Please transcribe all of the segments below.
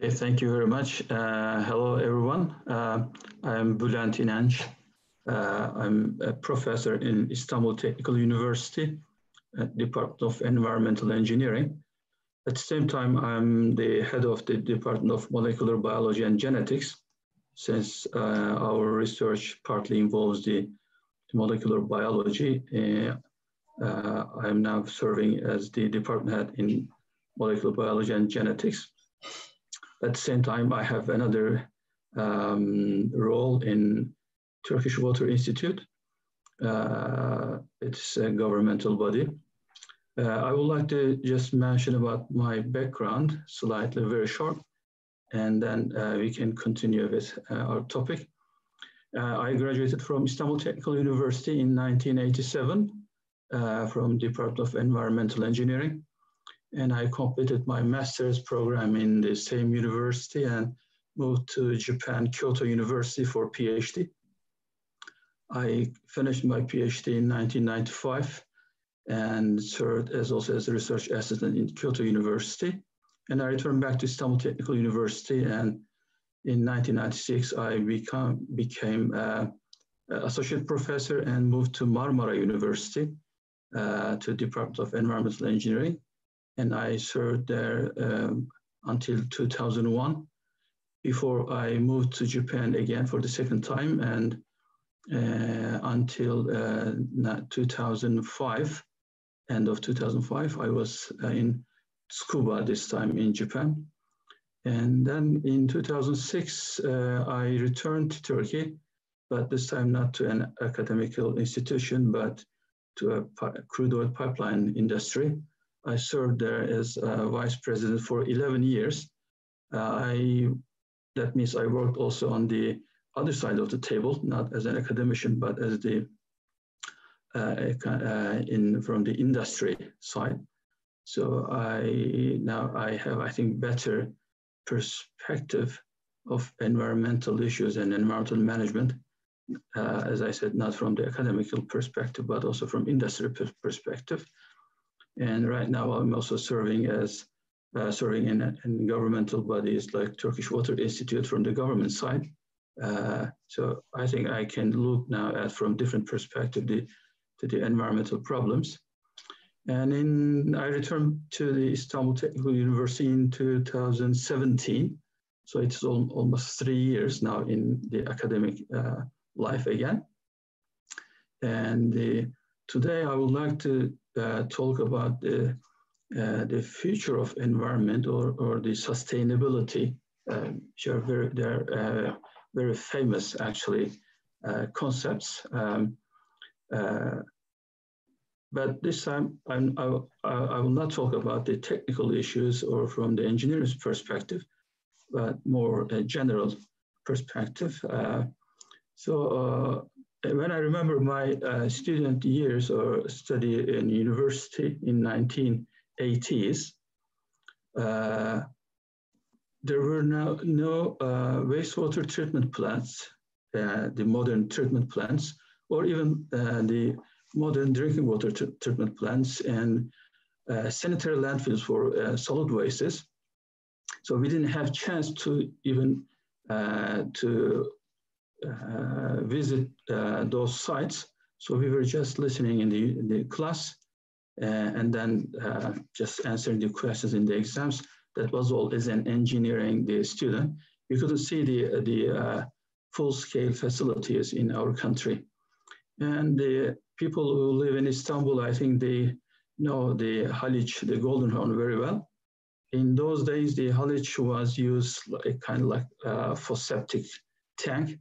Okay, thank you very much. Hello, everyone. I'm Bülent İnanç. I'm a professor in Istanbul Technical University at Department of Environmental Engineering. At the same time, I'm the head of the Department of Molecular Biology and Genetics, since our research partly involves the molecular biology. I'm now serving as the department head in molecular biology and genetics. At the same time, I have another role in Turkish Water Institute. It's a governmental body. I would like to just mention about my background, slightly very short, and then we can continue with our topic. I graduated from Istanbul Technical University in 1987 from Department of Environmental Engineering. And I completed my master's program in the same university and moved to Japan, Kyoto University for PhD. I finished my PhD in 1995 and served also as a research assistant in Kyoto University. And I returned back to Istanbul Technical University, and in 1996, I became associate professor and moved to Marmara University to Department of Environmental Engineering. And I served there until 2001, before I moved to Japan again for the second time, and until 2005, end of 2005, I was in Tsukuba, this time in Japan. And then in 2006, I returned to Turkey, but this time not to an academical institution, but to a crude oil pipeline industry. I served there as vice president for 11 years. That means I worked also on the other side of the table, not as an academician, but as the from the industry side. So now I have, I think, better perspective of environmental issues and environmental management. As I said, not from the academical perspective, but also from industry perspective. And right now I'm also serving in governmental bodies like Turkish Water Institute from the government side. So I think I can look now at from different perspective to the environmental problems. And I returned to the Istanbul Technical University in 2017. So it's almost 3 years now in the academic life again. And today I would like to talk about the future of environment or the sustainability, which are very famous actually concepts. But this time I will not talk about the technical issues or from the engineer's perspective, but more a general perspective. When I remember my student years or study in university in 1980s, there were no wastewater treatment plants, the modern treatment plants, or even the modern drinking water treatment plants and sanitary landfills for solid wastes. So we didn't have chance to even visit those sites. So we were just listening in the class and then just answering the questions in the exams. That was all as an engineering student. We couldn't see the full-scale facilities in our country. And the people who live in Istanbul, I think they know the Haliç, the Golden Horn, very well. In those days, the Haliç was used kind of like for septic tank.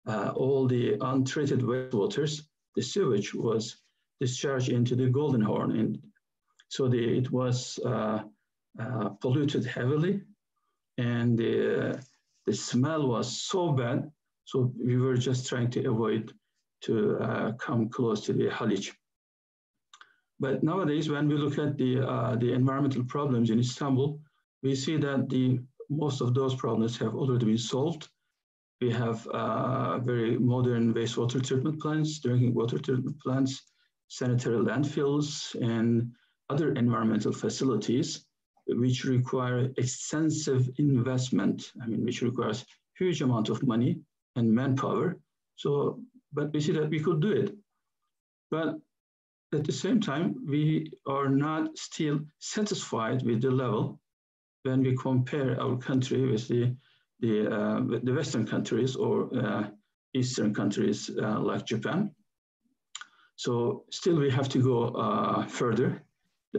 All the untreated wastewaters, the sewage was discharged into the Golden Horn. And so it was polluted heavily, and the smell was so bad. So we were just trying to avoid to come close to the Haliç. But nowadays, when we look at the environmental problems in Istanbul, we see that most of those problems have already been solved. We have very modern wastewater treatment plants, drinking water treatment plants, sanitary landfills, and other environmental facilities. which require extensive investment, I mean, which requires huge amount of money and manpower. So, but we see that we could do it. But at the same time, we are not still satisfied with the level when we compare our country with the Western countries or Eastern countries like Japan. So still we have to go further,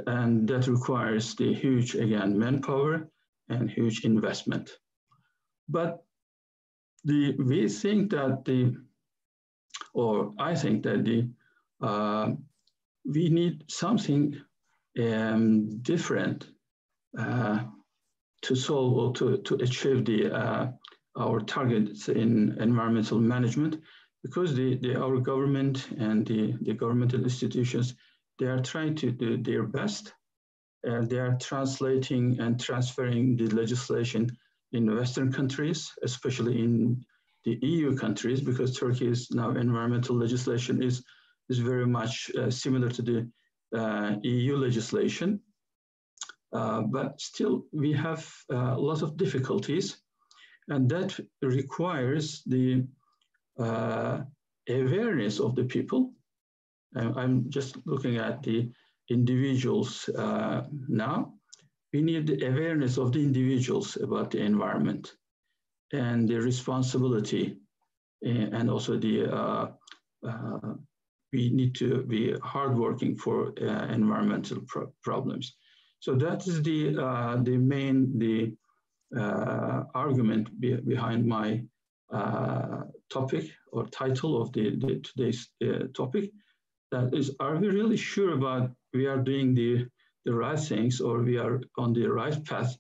and that requires the huge, again, manpower and huge investment. But we think that I think that we need something different to solve or to achieve our targets in environmental management, because our government and the governmental institutions, they are trying to do their best, and they are translating and transferring the legislation in Western countries, especially in the EU countries, because Turkey's now environmental legislation is very much similar to the EU legislation. But still, we have a lot of difficulties, and that requires the awareness of the people. I'm just looking at the individuals now. We need the awareness of the individuals about the environment and the responsibility, and also we need to be hardworking for environmental problems. So that is the main argument behind my topic or title of today's topic. That is, are we really sure about we are doing the right things, or we are on the right path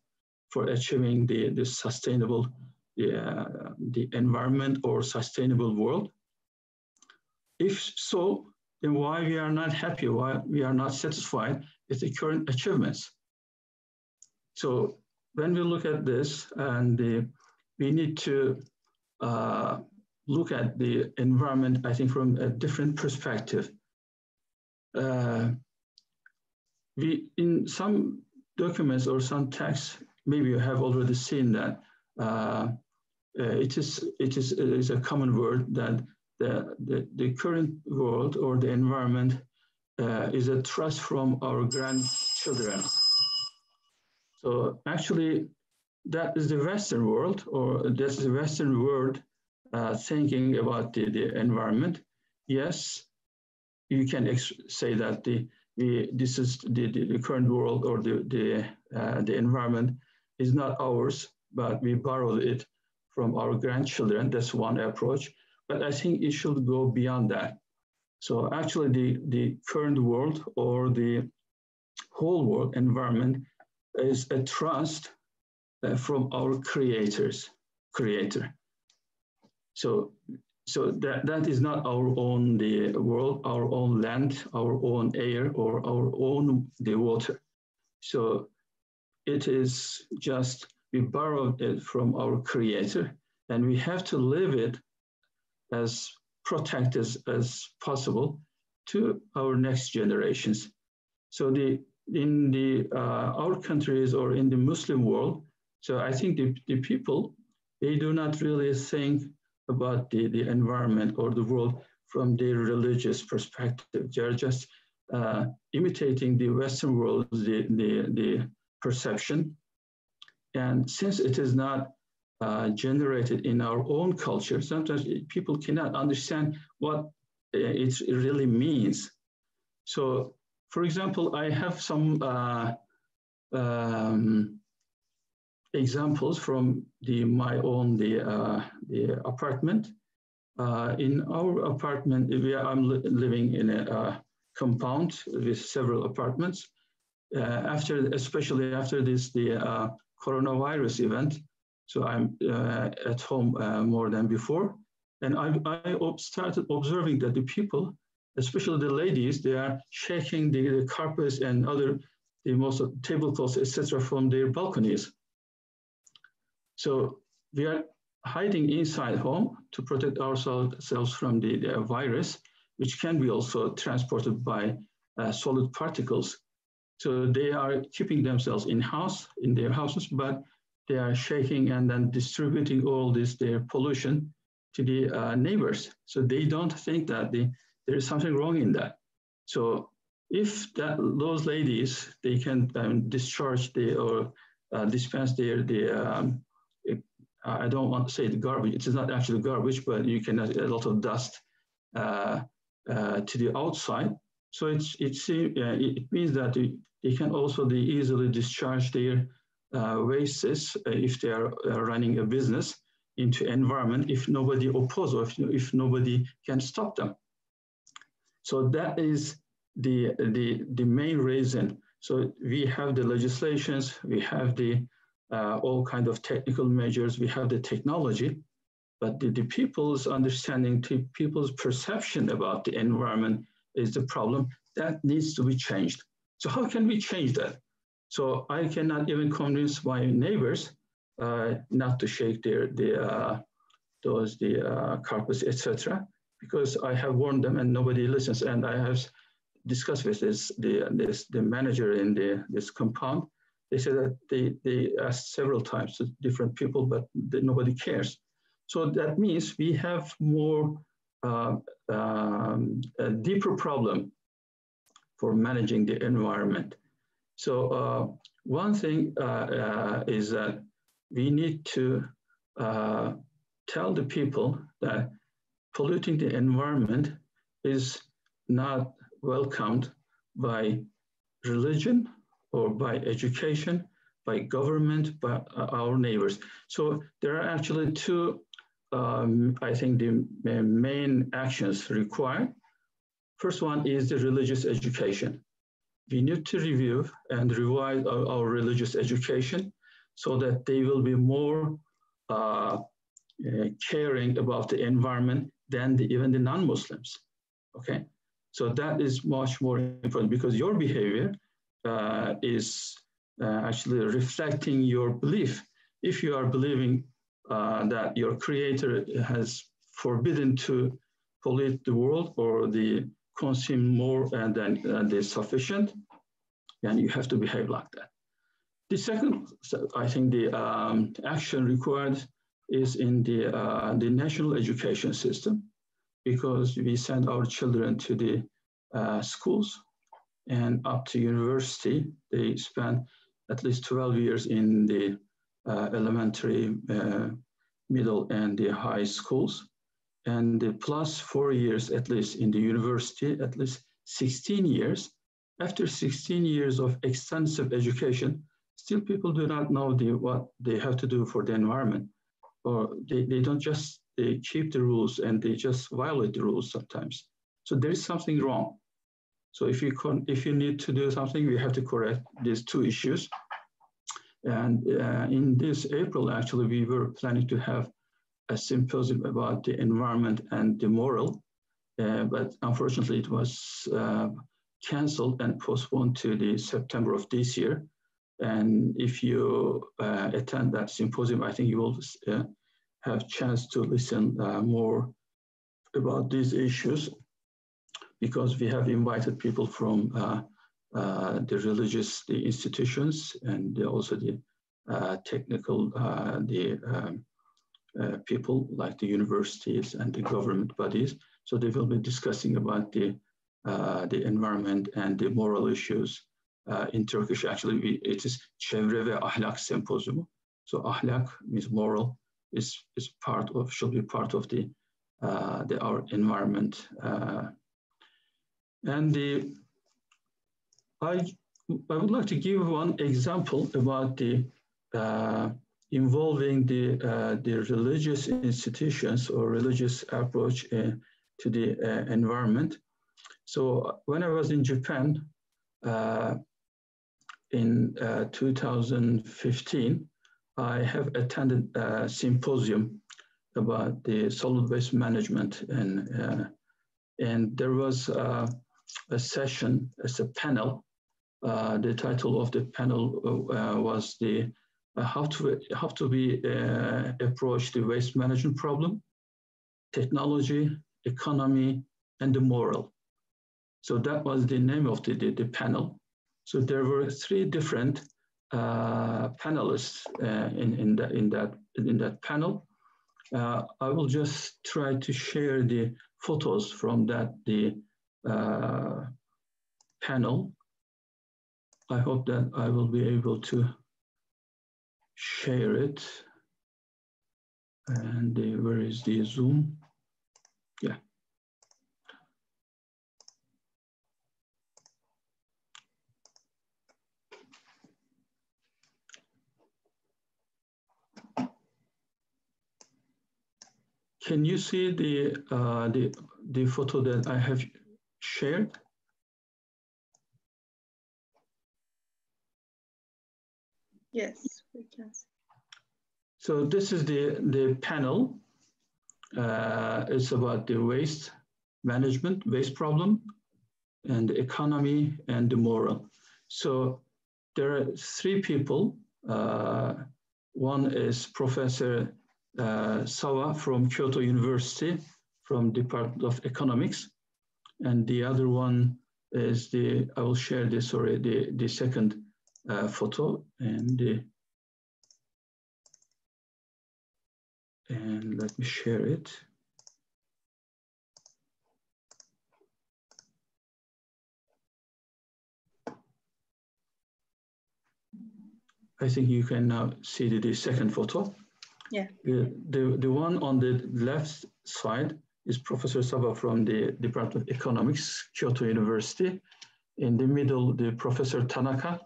for achieving the sustainable the environment or sustainable world? If so, then why we are not happy, why we are not satisfied with the current achievements? So when we look at this, and we need to look at the environment, I think, from a different perspective. In some documents or some texts, maybe you have already seen that it is a common word that the current world or the environment is a trust from our grandchildren. So actually, that is the Western world, or that's the Western world thinking about the environment. Yes, you can say that this is the current world, or the environment is not ours, but we borrowed it from our grandchildren. That's one approach. But I think it should go beyond that. So actually, the current world or the whole world environment is a trust from our creator. So that is not our own the world, our own land, our own air, or our own the water. So it is just, we borrowed it from our creator, and we have to live it as protected as possible to our next generations. So in our countries or in the Muslim world, so I think the people, they do not really think about the environment or the world from their religious perspective. They're just imitating the Western world, the perception. And since it is not generated in our own culture, sometimes people cannot understand what it really means. So, for example, I have some examples from my own the apartment. In our apartment, I'm living in a compound with several apartments. Especially after the coronavirus event, so I'm at home more than before, and I started observing that the people, especially the ladies, they are shaking the carpets and most of tablecloths, etc., from their balconies. So we are hiding inside home to protect ourselves from the virus, which can be also transported by solid particles. So they are keeping themselves in-house, in their houses, but they are shaking and then distributing all this, their pollution to the neighbors. So they don't think that there is something wrong in that. So if those ladies, they can discharge or dispense I don't want to say the garbage, it is not actually garbage, but you can add a lot of dust to the outside. So it means that they can also easily discharge their wastes if they are running a business into environment if nobody opposes or if nobody can stop them. So that is the main reason. So we have the legislations, we have the all kind of technical measures, we have the technology, but the people's understanding, people's perception about the environment is the problem that needs to be changed. So how can we change that? So I cannot even convince my neighbors not to shake the carpets, etc., because I have warned them and nobody listens. And I have discussed with the manager in this compound. They said that they asked several times to different people, but nobody cares. So that means we have more a deeper problem for managing the environment. So one thing is that we need to tell the people that polluting the environment is not welcomed by religion or by education, by government, by our neighbors. So there are actually two, I think, the main actions required. First one is the religious education. We need to review and revise our religious education so that they will be more caring about the environment than even the non-Muslims, okay? So that is much more important because your behavior is actually reflecting your belief. If you are believing that your creator has forbidden to pollute the world or consume more than is sufficient, then you have to behave like that. The second, I think the action required is in the national education system, because we send our children to the schools and up to university. They spend at least 12 years in the elementary, middle, and the high schools, and plus 4 years at least in the university, at least 16 years. After 16 years of extensive education, still people do not know what they have to do for the environment, or they don't just keep the rules and they just violate the rules sometimes. So there is something wrong. So if you need to do something, we have to correct these two issues. And in this April, actually, we were planning to have a symposium about the environment and the moral, but unfortunately it was canceled and postponed to the September of this year. And if you attend that symposium, I think you will have chance to listen more about these issues, because we have invited people from the religious institutions and also the technical people like the universities and the government bodies. So they will be discussing about the environment and the moral issues. In Turkish, actually, it is Çevre ve Ahlak Symposium. So ahlak means moral, should be part of our environment. And I would like to give one example about involving the religious institutions or religious approach to the environment. So when I was in Japan in 2015, I have attended a symposium about the solid waste management, and there was a session as a panel. The title of the panel was how to approach the waste management problem, technology, economy, and the moral. So that was the name of the panel. So there were three different panelists in that panel. I will just try to share the photos from the panel. I hope that I will be able to share it. And where is the Zoom? Yeah. Can you see the photo that I have shared? Yes, we can see. So this is the panel. It's about the waste management, waste problem, and the economy and the moral. So there are three people. One is Professor Sawa from Kyoto University, from Department of Economics. And the other one is I will share this, sorry, the second photo, and let me share it. I think you can now see the second photo. Yeah. The one on the left side is Professor Saba from the Department of Economics, Kyoto University. In the middle, the Professor Tanaka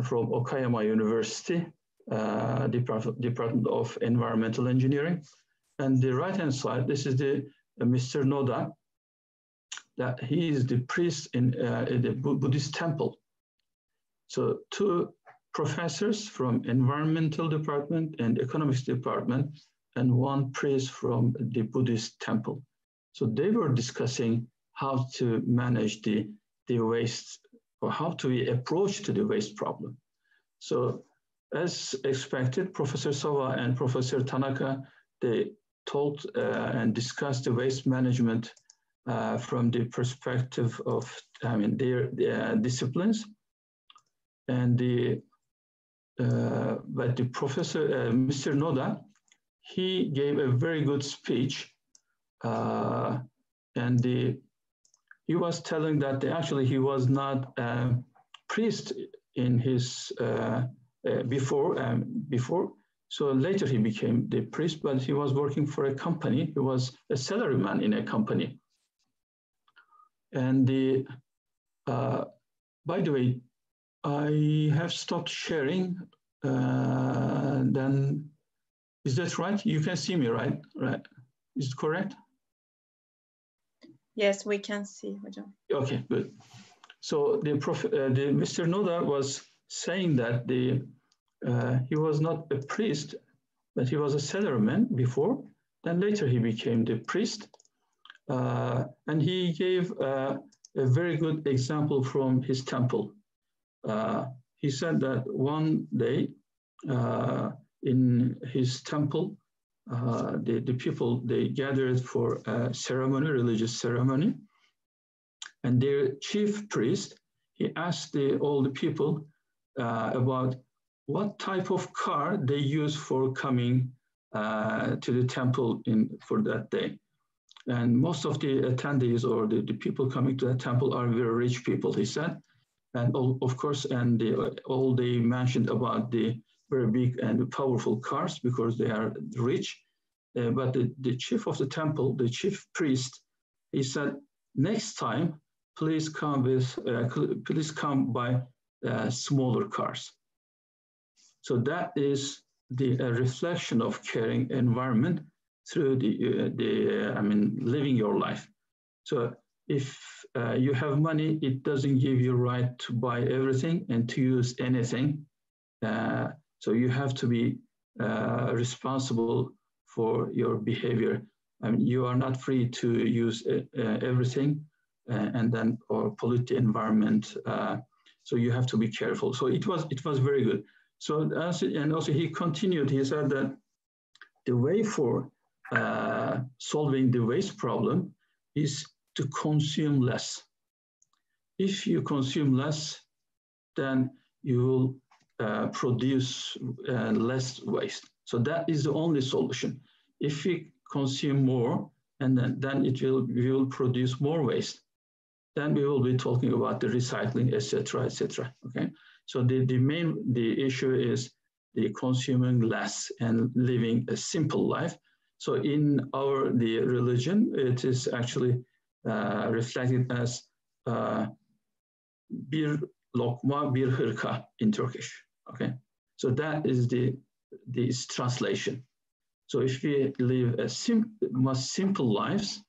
from Okayama University, Department of Environmental Engineering. And the right-hand side, this is Mr. Noda, that he is the priest in the Buddhist temple. So two professors from environmental department and economics department, and one priest from the Buddhist temple. So they were discussing how to manage the waste, or how to approach to the waste problem. So as expected, Professor Sawa and Professor Tanaka, they told and discussed the waste management from the perspective of their disciplines. And but the professor, Mr. Noda, he gave a very good speech, and he was telling that actually he was not a priest in his before. So later he became the priest, but he was working for a company. He was a salaryman in a company. And by the way, I have stopped sharing. Then, is that right? You can see me, right? Right. Is it correct? Yes, we can see. Okay, good. So Mr. Noda was saying that he was not a priest, but he was a salaryman before. Then later he became the priest. And he gave a very good example from his temple. He said that one day in his temple, the people, they gathered for a ceremony, religious ceremony. And their chief priest, he asked all the people about what type of car they use for coming to the temple for that day. And most of the attendees or the people coming to the temple are very rich people, he said. And of course, and all they mentioned about the very big and powerful cars because they are rich. But the chief of the temple, the chief priest, he said, next time, please come by smaller cars. So that is the reflection of caring environment through living your life. So if you have money, it doesn't give you right to buy everything and to use anything. So you have to be responsible for your behavior. I mean, you are not free to use everything and then or pollute the environment. So you have to be careful. So it was very good. So and also he continued. He said that the way for solving the waste problem is to consume less. If you consume less, then you will produce less waste. So that is the only solution. If we consume more, and then we will produce more waste, then we will be talking about the recycling, etc., etc. Okay, so the issue is the consuming less and living a simple life. So in the religion, it is actually reflected as bir lokma bir hırka in Turkish. Okay, so that is the translation. So if we live a much simple lives,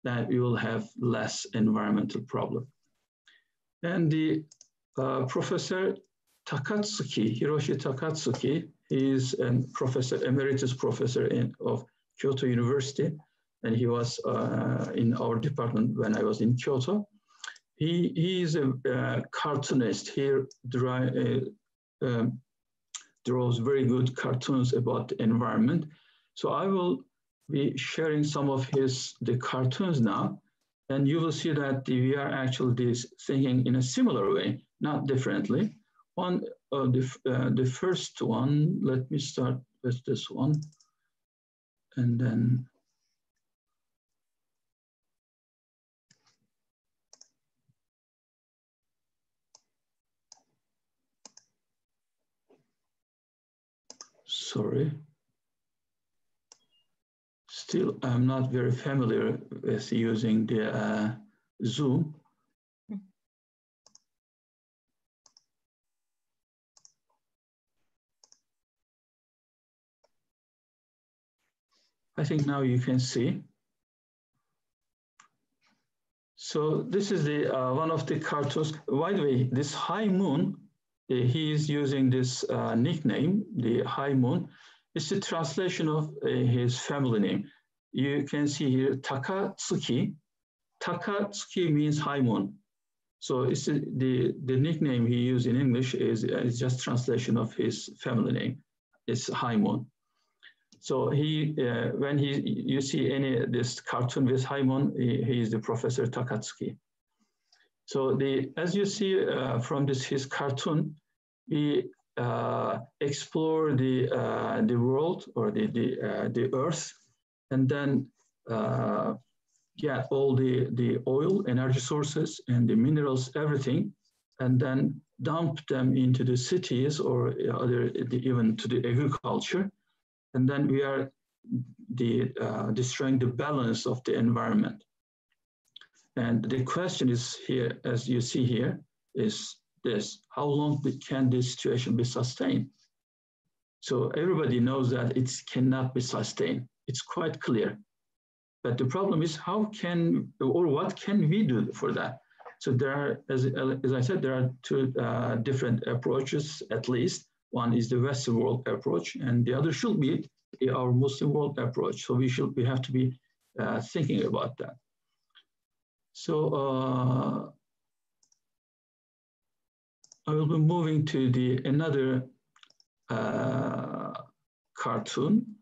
then we will have less environmental problem. And the Professor Takatsuki, Hiroshi Takatsuki, he is a professor, emeritus professor of Kyoto University, and he was in our department when I was in Kyoto. He is a cartoonist. He draws very good cartoons about the environment. So I will be sharing some of the cartoons now, and you will see that we are actually thinking in a similar way, not differently. The first one, let me start with this one, and then sorry. Still, I'm not very familiar with using the Zoom. I think now you can see. So this is the one of the cartoons. By the way, this High Moon, he is using this nickname, the High Moon. It's the translation of his family name. You can see here Takatsuki. Takatsuki means high moon. So it's the nickname he used in English is just translation of his family name. It's High Moon. So when you see this cartoon with High Moon, he is the Professor Takatsuki. So as you see from his cartoon, we explore the world or the earth, and then get all the oil, energy sources, and the minerals, everything, and then dump them into the cities or even to the agriculture. And then we are destroying the balance of the environment. And the question is here, as you see here, is this: how long can this situation be sustained? So everybody knows that it cannot be sustained. It's quite clear. But the problem is what can we do for that? So there are, as I said, there are two different approaches, at least. One is the Western world approach, and the other should be our Muslim world approach. So we have to be thinking about that. So I will be moving to another cartoon.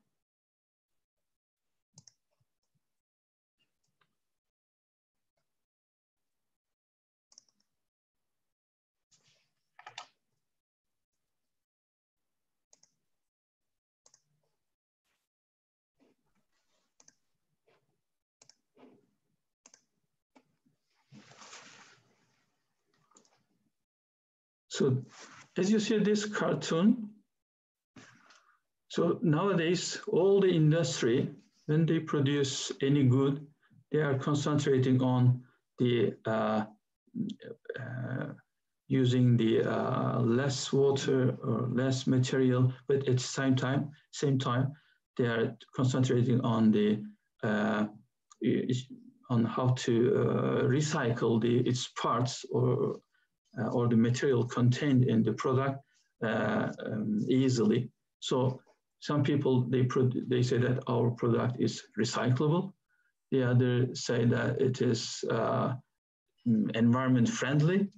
So as you see this cartoon, so nowadays all the industry, when they produce any good, they are concentrating on using the less water or less material, but at the same time, they are concentrating on on how to recycle its parts or the material contained in the product easily. So some people, they say that our product is recyclable. The others say that it is environment friendly.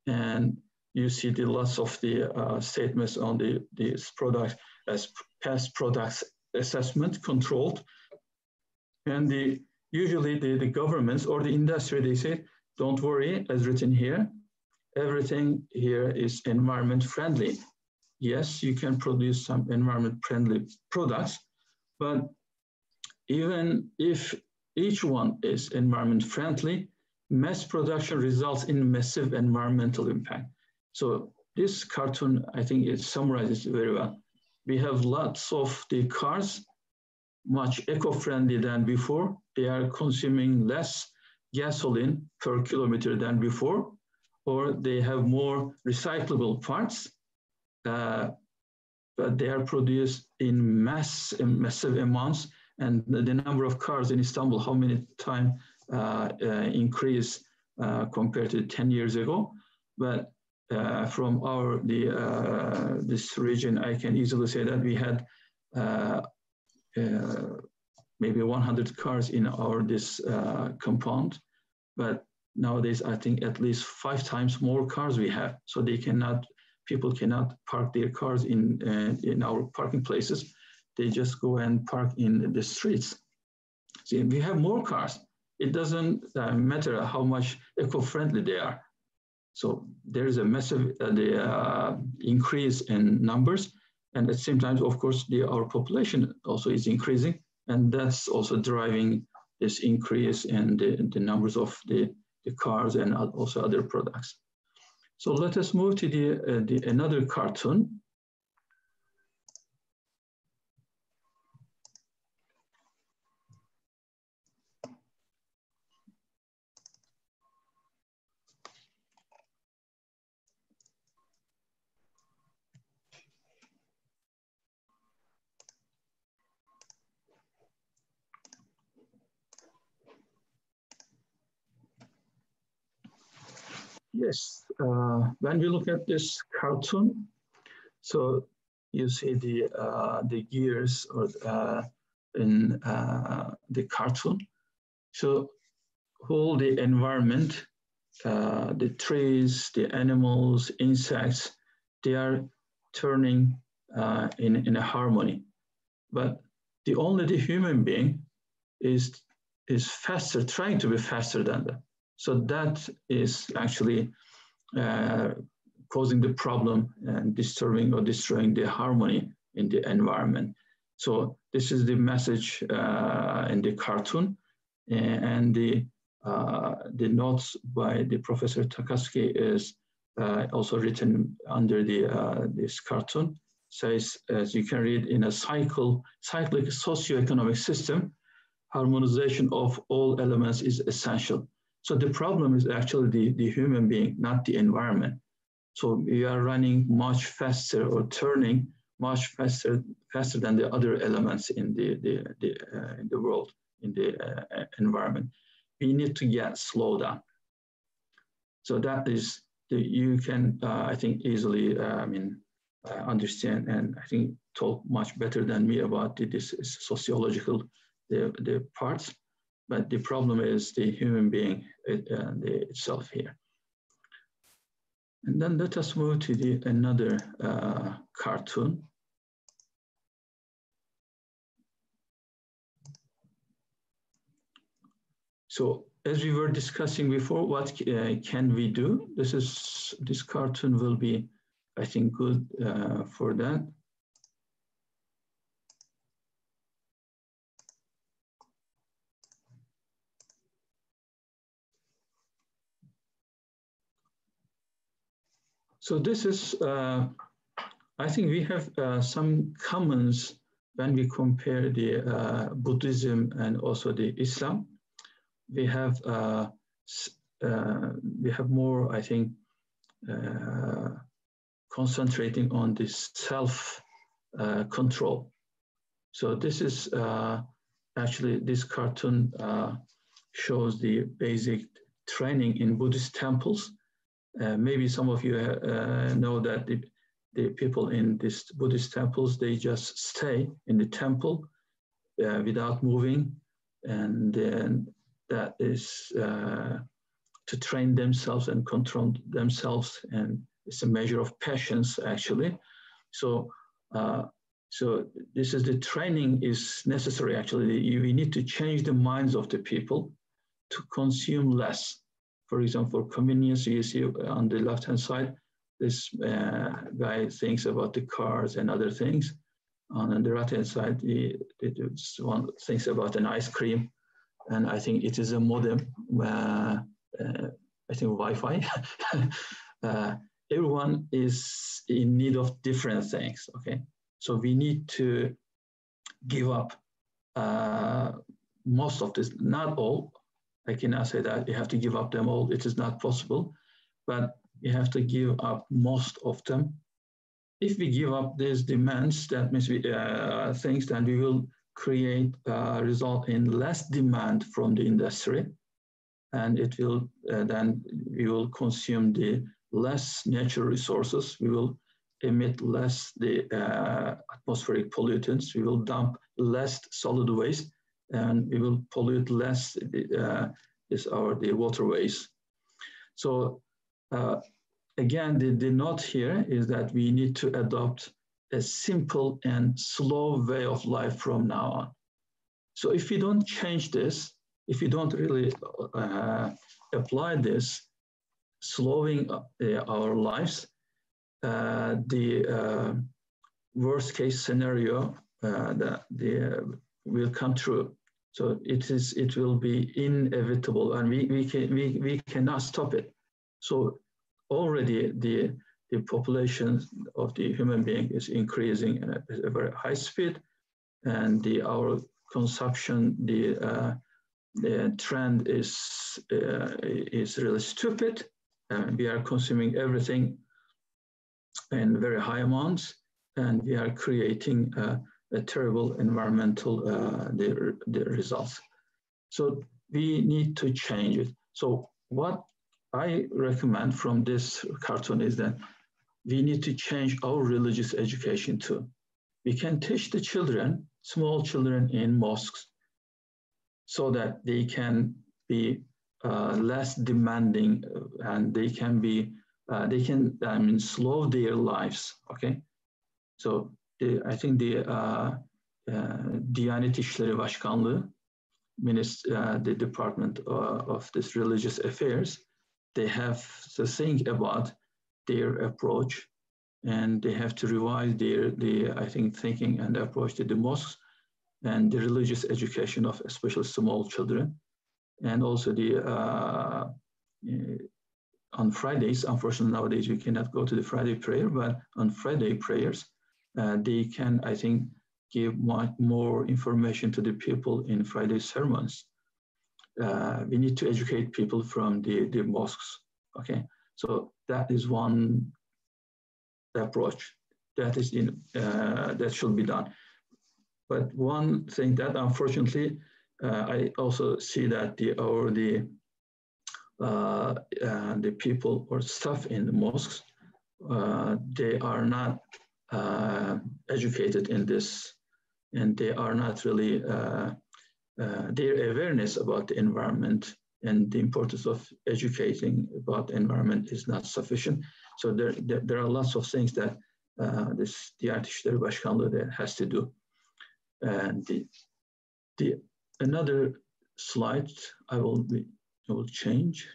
And you see the lots of the statements on these products as past products assessment controlled. And usually the governments or the industry, they say, don't worry, as written here, everything here is environment friendly. Yes, you can produce some environment friendly products, but even if each one is environment friendly, mass production results in massive environmental impact. So this cartoon, I think it summarizes it very well. We have lots of the cars, much eco-friendly than before. They are consuming less gasoline per kilometer than before, or they have more recyclable parts, but they are produced in massive amounts. And the number of cars in Istanbul, how many times increase compared to 10 years ago. But from this region, I can easily say that we had maybe 100 cars in this compound, but nowadays I think at least 5 times more cars we have. So people cannot park their cars in our parking places. They just go and park in the streets. See, we have more cars. It doesn't matter how much eco-friendly they are. So there is a massive increase in numbers. And at the same time, of course, our population also is increasing. And that's also driving this increase in the numbers of the cars and also other products. So let us move to another cartoon. Yes, when we look at this cartoon, so you see the gears in the cartoon. So whole the environment, the trees, the animals, insects, they are turning in a harmony. But only the human being is faster, trying to be faster than them. So that is actually causing the problem and disturbing or destroying the harmony in the environment. So this is the message in the cartoon, and the notes by the Professor Takaski is also written under this cartoon. Says, as you can read, in a cyclic socioeconomic system, harmonization of all elements is essential. So the problem is actually the human being, not the environment. So we are running much faster or turning much faster than the other elements in the world, in the environment. We need to slow down. So that is you can I think easily understand, and I think talk much better than me about this sociological the parts. But the problem is the human being itself here. And then let us move to another cartoon. So as we were discussing before, what can we do? This cartoon will be, I think, good for that. So this is, I think we have some commons when we compare the Buddhism and also the Islam. We have more, I think, concentrating on this self-control. So this is actually, this cartoon shows the basic training in Buddhist temples. Maybe some of you know that the people in these Buddhist temples, they just stay in the temple without moving, and then that is to train themselves and control themselves, and it's a measure of patience actually. So this is the training is necessary actually. We need to change the minds of the people to consume less. For example, for convenience, you see on the left-hand side, this guy thinks about the cars and other things. On the right-hand side, this one thinks about an ice cream. And I think it is a modem, I think Wi-Fi. Everyone is in need of different things, okay? So we need to give up most of this, not all. I cannot say that you have to give up them all. It is not possible, but you have to give up most of them. If we give up these demands, that means things, then we will create result in less demand from the industry, and it will then we will consume the less natural resources. We will emit less the atmospheric pollutants. We will dump less solid waste, and we will pollute less the waterways. So again, the note here is that we need to adopt a simple and slow way of life from now on. So if we don't change this, if we don't really apply this, slowing our lives, the worst case scenario will come true. So it will be inevitable, and we cannot stop it. So already the population of the human being is increasing at a very high speed, and our consumption, the trend is really stupid, and we are consuming everything in very high amounts, and we are creating a terrible environmental the results. So we need to change it. So what I recommend from this cartoon is that we need to change our religious education too. We can teach the children, small children in mosques, so that they can be less demanding, and they can slow their lives. Okay, so I think the Diyanet İşleri Başkanlığı, the Department of this Religious Affairs, they have to think about their approach, and they have to revise their I think thinking and approach to the mosques and the religious education of especially small children, and also on Fridays. Unfortunately, nowadays we cannot go to the Friday prayer, but on Friday prayers, they can, I think, give much more information to the people in Friday sermons. We need to educate people from the mosques. Okay, so that is one approach that is that should be done. But one thing that unfortunately I also see that the people or staff in the mosques, they are not educated in this, and they are not really their awareness about the environment and the importance of educating about the environment is not sufficient. So there are lots of things that this Diyanet İşleri Başkanlığı has to do. And another slide I will change.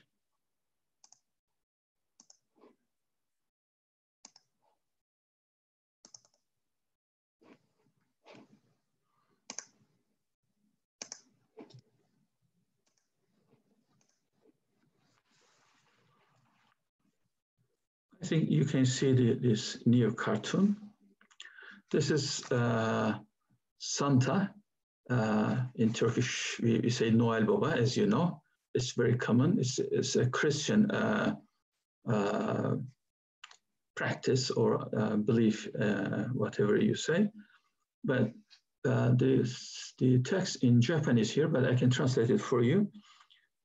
I think you can see this new cartoon. This is Santa. In Turkish, we say Noel Baba, as you know. It's very common. It's a Christian practice or belief, whatever you say. But the text in Japanese here, but I can translate it for you.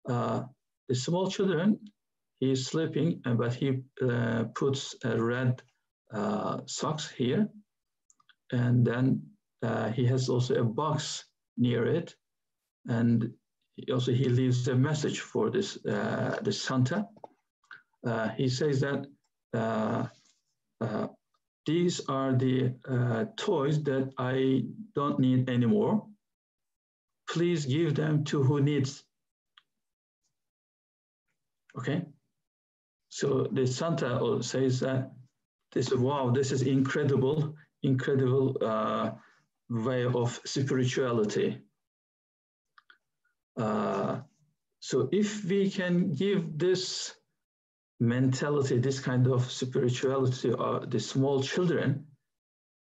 The small children, he is sleeping, but he puts a red socks here, and then he has also a box near it, and he leaves a message for this Santa. He says that these are the toys that I don't need anymore. Please give them to who needs. Okay. So the Santa says that wow, this is incredible way of spirituality. So if we can give this mentality, this kind of spirituality to the small children,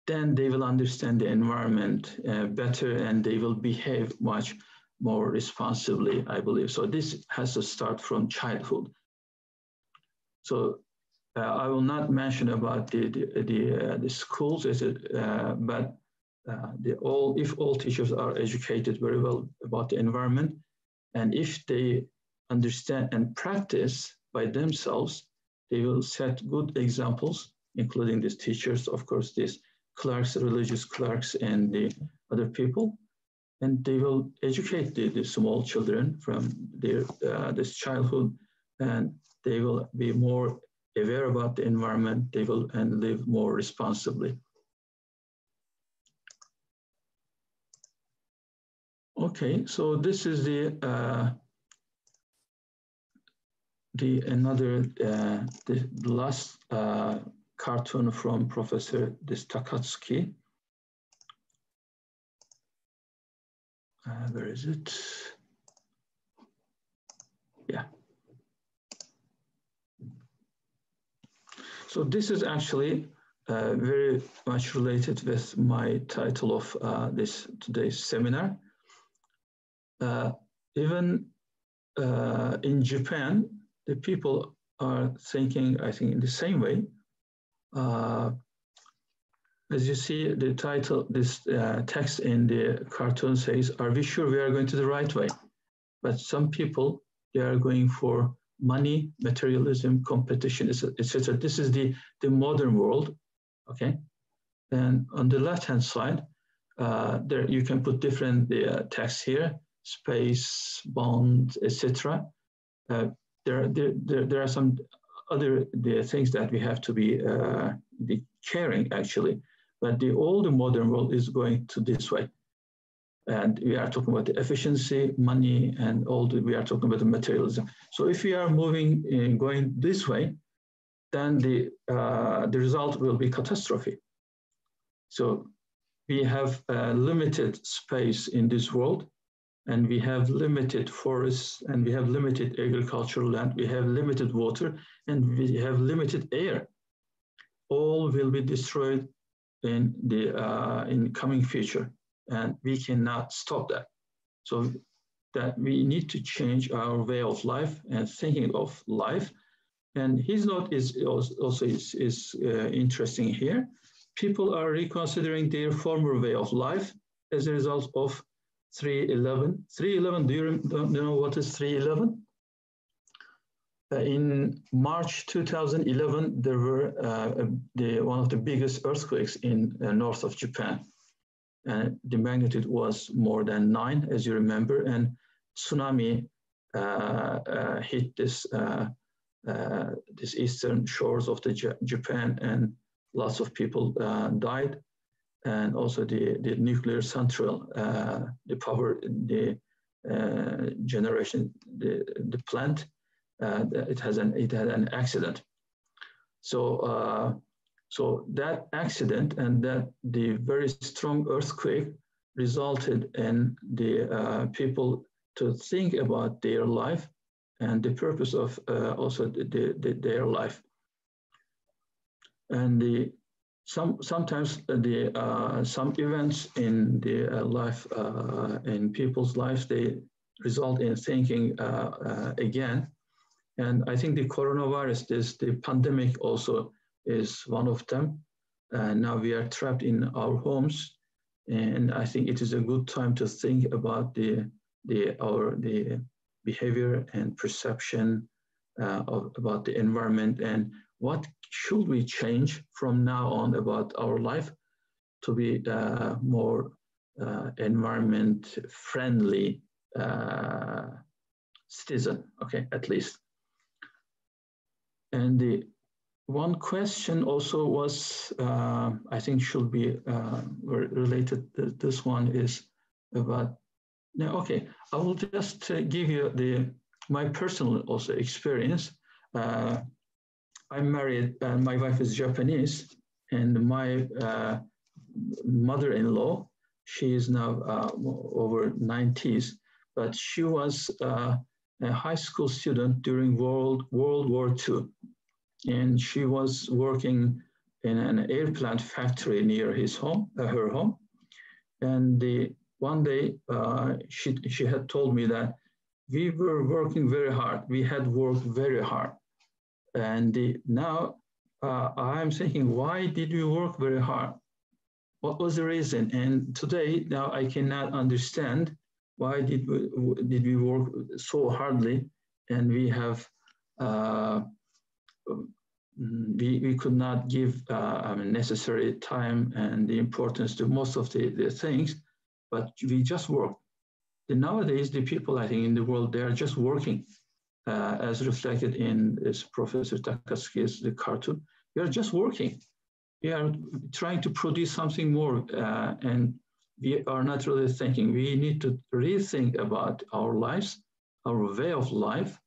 then they will understand the environment better and they will behave much more responsibly, I believe. So this has to start from childhood. So I will not mention about the schools, but if all teachers are educated very well about the environment, and if they understand and practice by themselves, they will set good examples, including these teachers, of course, these clerks, religious clerks, and the other people, and they will educate the small children from this childhood, and they will be more aware about the environment, they will and live more responsibly. Okay, so this is the last cartoon from Professor Otsuki. Where is it? Yeah. So this is actually very much related with my title of today's seminar. Even in Japan, the people are thinking, I think, in the same way. As you see, the title, this text in the cartoon says, "Are we sure we are going to the right way?" But some people, they are going for money, materialism, competition, etc. This is the modern world, okay? And on the left-hand side, there you can put different texts here, space, bond, etc. There are some other things that we have to be caring, actually. But all the modern world is going to this way. And we are talking about the efficiency, money, and we are talking about the materialism. So if we are moving, going this way, then the result will be catastrophe. So we have limited space in this world, and we have limited forests, and we have limited agricultural land, we have limited water, and we have limited air. All will be destroyed in the coming future, and we cannot stop that. So that we need to change our way of life and thinking of life. And his note is also interesting here. People are reconsidering their former way of life as a result of 3/11. 3/11, do you know what is 3/11? In March 2011, there were one of the biggest earthquakes in north of Japan. The magnitude was more than 9, as you remember, and tsunami hit this eastern shores of Japan, and lots of people died. And also the nuclear central, the power, the generation, the plant, it had an accident. So that accident and the very strong earthquake resulted in the people to think about their life and the purpose of also their life. And sometimes some events in the life, in people's lives, they result in thinking again. And I think the coronavirus, the pandemic also is one of them. Now we are trapped in our homes, and I think it is a good time to think about the behavior and perception about the environment, and what should we change from now on about our life to be more environment friendly citizen, okay, at least. And the one question also was, I think should be related to this one, is about, okay, I will just give you my personal also experience. I'm married and my wife is Japanese, and my mother-in-law, she is now over 90s, but she was a high school student during World War II, and she was working in an airplane factory near her home. And one day she had told me that we were working very hard. We had worked very hard. And now I'm thinking, why did we work very hard? What was the reason? And today, now I cannot understand why did we work so hardly, and we have we could not give necessary time and the importance to most of the things, but we just worked. And nowadays, the people I think in the world, they are just working. As reflected in this Professor Takasugi's the cartoon, we are just working. We are trying to produce something more, and we are not really thinking. We need to rethink about our lives, our way of life,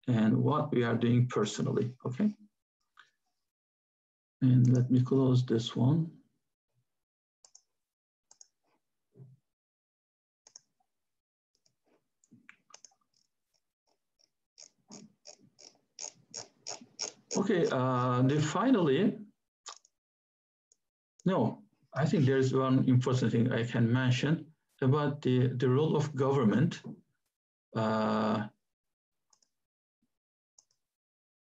and what we are doing personally, okay? And let me close this one. Okay, finally, no, I think there's one important thing I can mention about the role of government.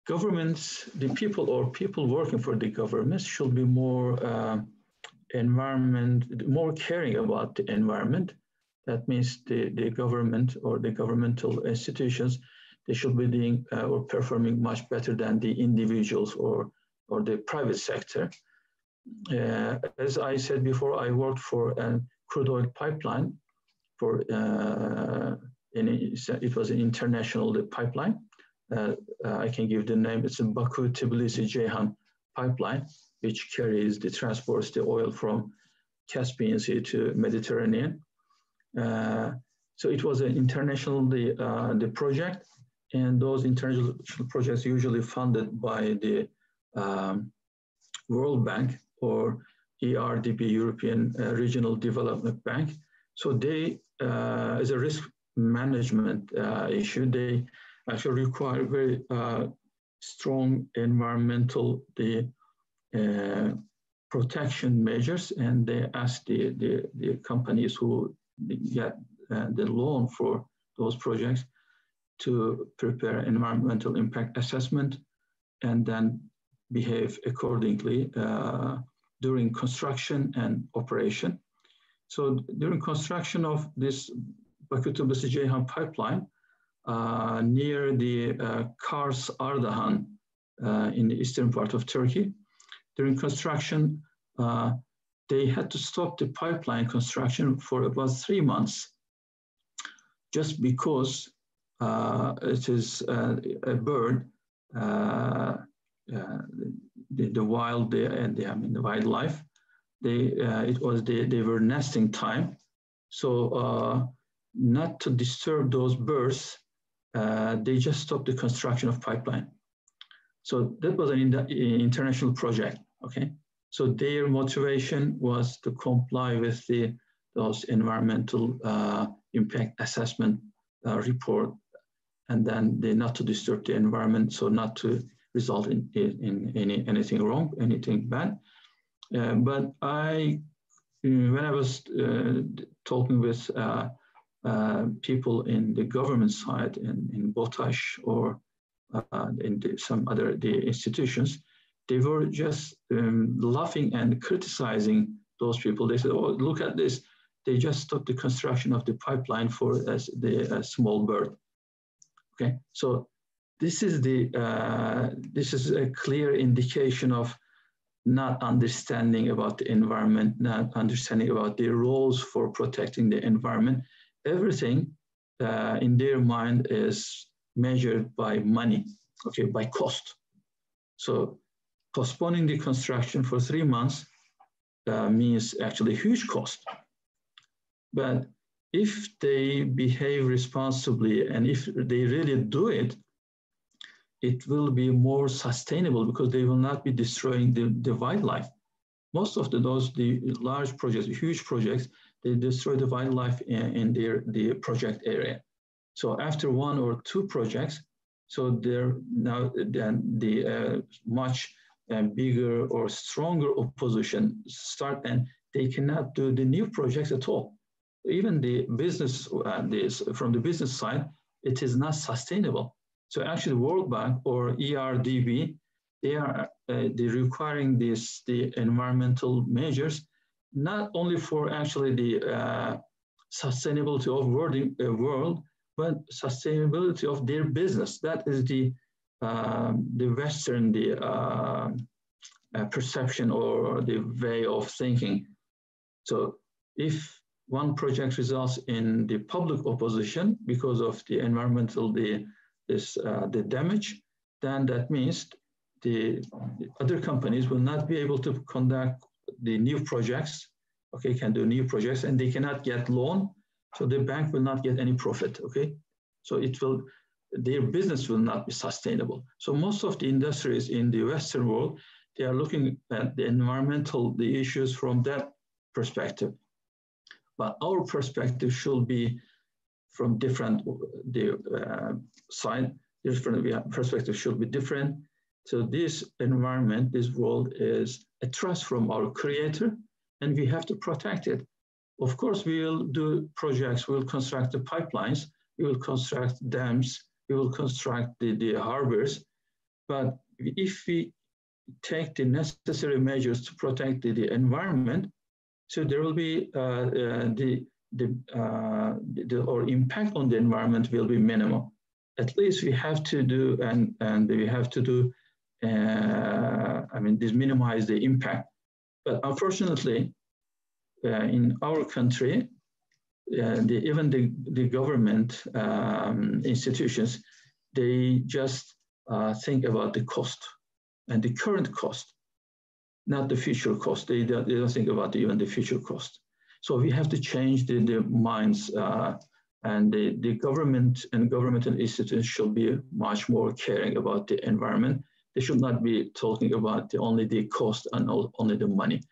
Governments, the people or people working for the governments should be more more caring about the environment. That means the government or the governmental institutions, they should be doing or performing much better than the individuals or the private sector. As I said before, I worked for a crude oil pipeline for it was an international pipeline. I can give the name. It's a Baku-Tbilisi-Ceyhan pipeline, which transports the oil from Caspian Sea to Mediterranean. So it was an international the project, and those international projects usually funded by the World Bank or ERDB, European Regional Development Bank. So they, as a risk management issue, they actually require very strong environmental protection measures, and they ask the companies who get the loan for those projects to prepare environmental impact assessment and then behave accordingly during construction and operation. So during construction of this Baku-Tbilisi-Ceyhan pipeline, near the Kars Ardahan in the eastern part of Turkey. During construction, they had to stop the pipeline construction for about 3 months, just because it is a bird, the wild and the wildlife. They were nesting time, so not to disturb those birds. They just stopped the construction of pipeline. So that was an international project, okay? So their motivation was to comply with those environmental impact assessment report, and then they not to disturb the environment, so not to result in anything wrong, anything bad. But when I was talking with people in the government side in BOTAŞ or in some other institutions, they were just laughing and criticizing those people. They said, "Oh, look at this! They just stopped the construction of the pipeline for the small bird." Okay, so this is a clear indication of not understanding about the environment, not understanding about the rules for protecting the environment. Everything in their mind is measured by money, okay, by cost. So postponing the construction for 3 months means actually huge cost. But if they behave responsibly and if they really do it, it will be more sustainable because they will not be destroying the wildlife. Most of the large projects, huge projects, they destroy the wildlife in the project area. So after one or two projects, so they're now then the much bigger or stronger opposition start, and they cannot do the new projects at all. Even the business, from the business side, it is not sustainable. So actually, World Bank or ERDB, they're requiring the environmental measures, not only for actually the sustainability of world, but sustainability of their business. That is the Western perception or the way of thinking. So if one project results in the public opposition because of the environmental the damage, then that means the other companies will not be able to conduct the new projects, okay, can do new projects, and they cannot get loan, so the bank will not get any profit, okay? So their business will not be sustainable. So most of the industries in the Western world, they are looking at the environmental, the issues from that perspective. But our perspective should be from different, side, different perspective should be different. So this environment, this world is a trust from our creator, and we have to protect it. Of course, we will do projects, we will construct the pipelines, we will construct dams, we will construct the harbors. But if we take the necessary measures to protect the environment, so there will be or impact on the environment will be minimal. At least we have to do, and we have to do, this minimize the impact. But unfortunately, in our country, even the government institutions, they just think about the cost and the current cost, not the future cost. They don't think about even the future cost. So we have to change the minds, and the government and governmental institutions should be much more caring about the environment. They should not be talking about only the cost and only the money.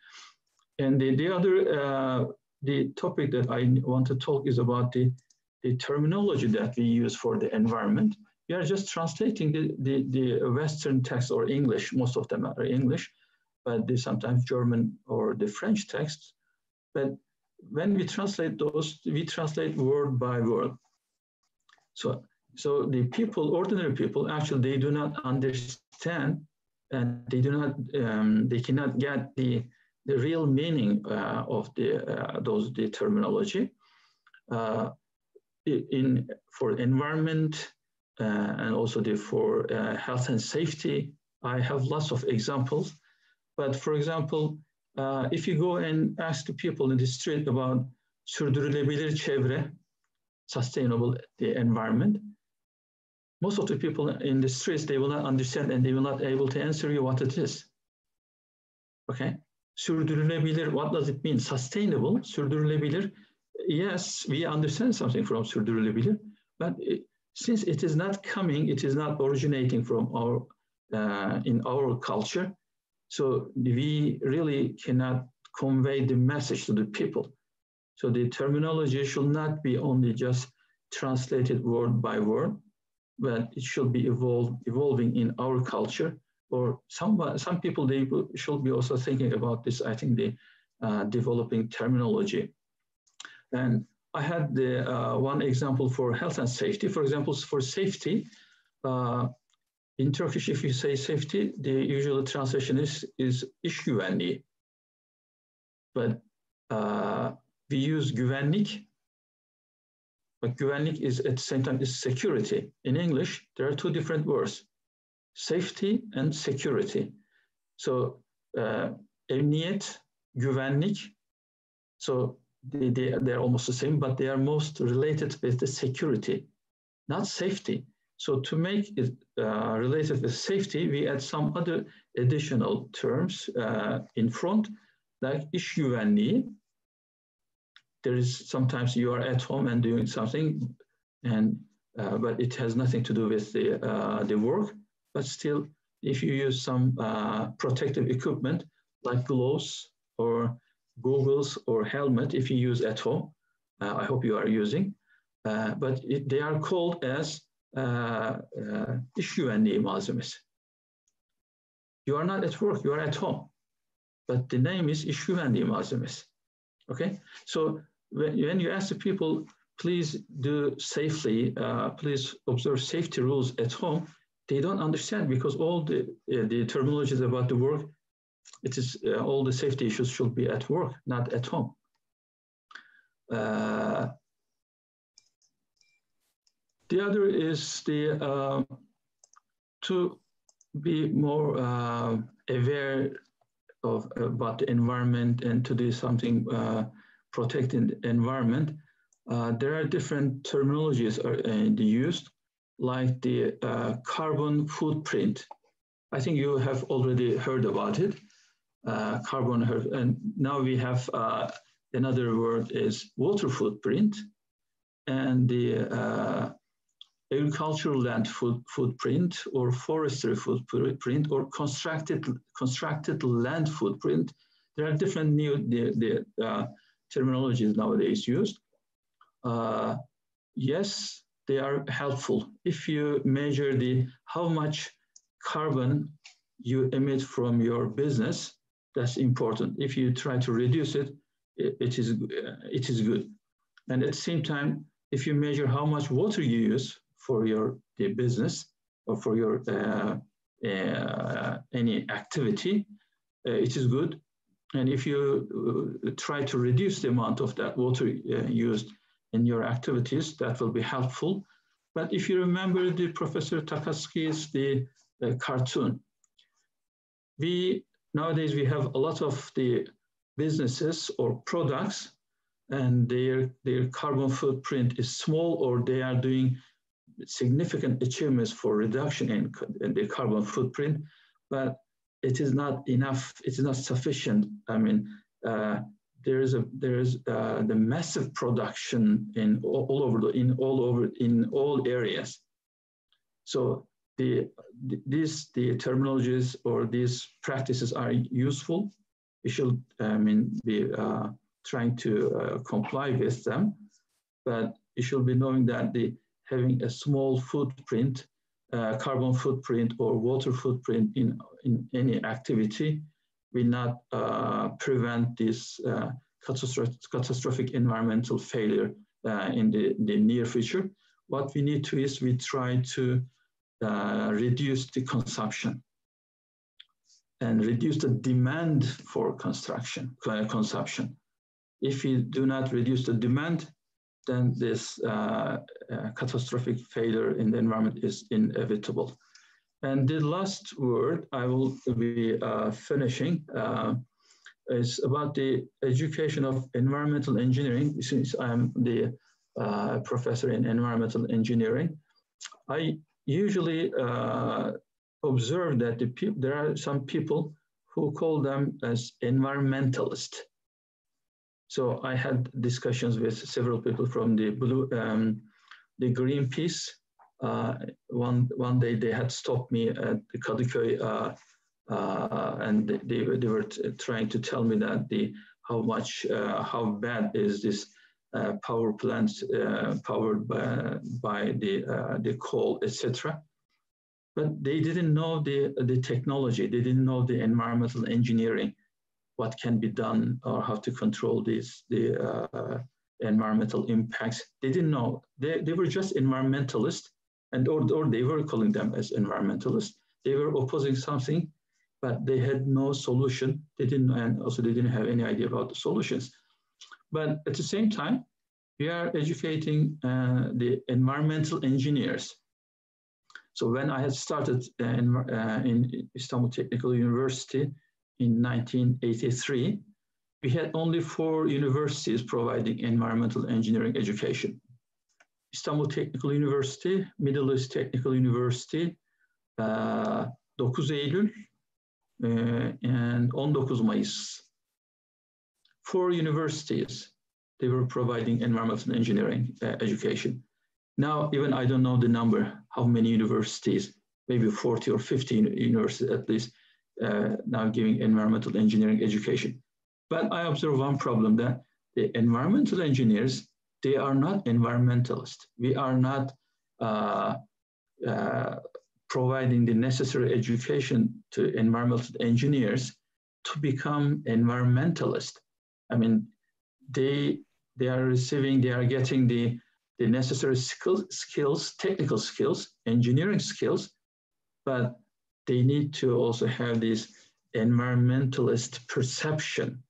And the other the topic that I want to talk is about the terminology that we use for the environment. We are just translating the Western text or English. Most of them are English, but there's sometimes German or the French texts. But when we translate those, we translate word by word. So the people, ordinary people, actually they do not understand, and they do not, they cannot get the real meaning of the terminology. For environment and also for health and safety, I have lots of examples. But for example, if you go and ask the people in the street about sürdürülebilir çevre, sustainable the environment, most of the people in the streets, they will not understand and they will not able to answer you what it is. Okay? Sürdürülebilir, what does it mean? Sustainable, sürdürülebilir. Yes, we understand something from sürdürülebilir, but since it is not coming, it is not originating from our, in our culture, so we really cannot convey the message to the people. So the terminology should not be only just translated word by word, but it should be evolving in our culture. Or some people, they should be also thinking about this, I think, the developing terminology. And I had one example for health and safety. For example, for safety, in Turkish, if you say safety, the usual translation is iş güvenliği. But we use güvenlik, but güvenlik is at the same time is security. In English, there are two different words, safety and security. So emniyet, güvenlik, so they're almost the same, but they are most related with the security, not safety. So to make it related with safety, we add some other additional terms in front, like iş güvenliği, there is sometimes you are at home and doing something, and but it has nothing to do with the work. But still, if you use some protective equipment like gloves or goggles or helmet, if you use at home, I hope you are using, but they are called as iş güvenliği malzemesi. You are not at work, you are at home, but the name is iş güvenliği malzemesi. Okay, so when you ask the people, please do safely, please observe safety rules at home, they don't understand, because all the terminologies about the work, it is all the safety issues should be at work, not at home. The other is to be more aware about the environment and to do something protecting the environment. There are different terminologies used, like the carbon footprint. I think you have already heard about it. And now we have another word is water footprint, and the agricultural land footprint, or forestry footprint, or constructed land footprint. There are different new terminologies nowadays used. Yes, they are helpful. If you measure how much carbon you emit from your business, that's important. If you try to reduce it, it is good. And at the same time, if you measure how much water you use for the business or for your any activity, it is good. And if you try to reduce the amount of that water used in your activities, that will be helpful. But if you remember Professor Takasugi's cartoon, nowadays we have a lot of the businesses or products, and their carbon footprint is small, or they are doing significant achievements for reduction in the carbon footprint, but it is not enough. It is not sufficient. I mean, there is the massive production in all areas. So these terminologies or these practices are useful. We should be trying to comply with them, but you should be knowing that having a small footprint, carbon footprint or water footprint in any activity will not prevent this catastrophic environmental failure in the near future. What we need to is we try to reduce the consumption and reduce the demand for consumption. If we do not reduce the demand, then this catastrophic failure in the environment is inevitable. And the last word I will be finishing is about the education of environmental engineering. Since I'm the professor in environmental engineering, I usually observe that there are some people who call them as environmentalists. So I had discussions with several people from the Greenpeace. One day they had stopped me at the Kadıköy, and they were trying to tell me that how bad is this power plants powered by the coal, etc. But they didn't know the technology. They didn't know the environmental engineering, what can be done or how to control the environmental impacts. They didn't know. They were just environmentalists, or they were calling them as environmentalists. They were opposing something, but they had no solution. They didn't have any idea about the solutions. But at the same time, we are educating the environmental engineers. So when I had started in Istanbul Technical University in 1983, we had only 4 universities providing environmental engineering education. Istanbul Technical University, Middle East Technical University, 9 Eylül, and 19 Mayıs. 4 universities. they were providing environmental engineering education. Now, even I don't know the number, how many universities, maybe 40 or 50 universities at least, now giving environmental engineering education. But I observe one problem, that the environmental engineers, they are not environmentalists. We are not providing the necessary education to environmental engineers to become environmentalists. I mean, they are receiving, they are getting the necessary skills, technical skills, engineering skills, but they need to also have this environmentalist perception.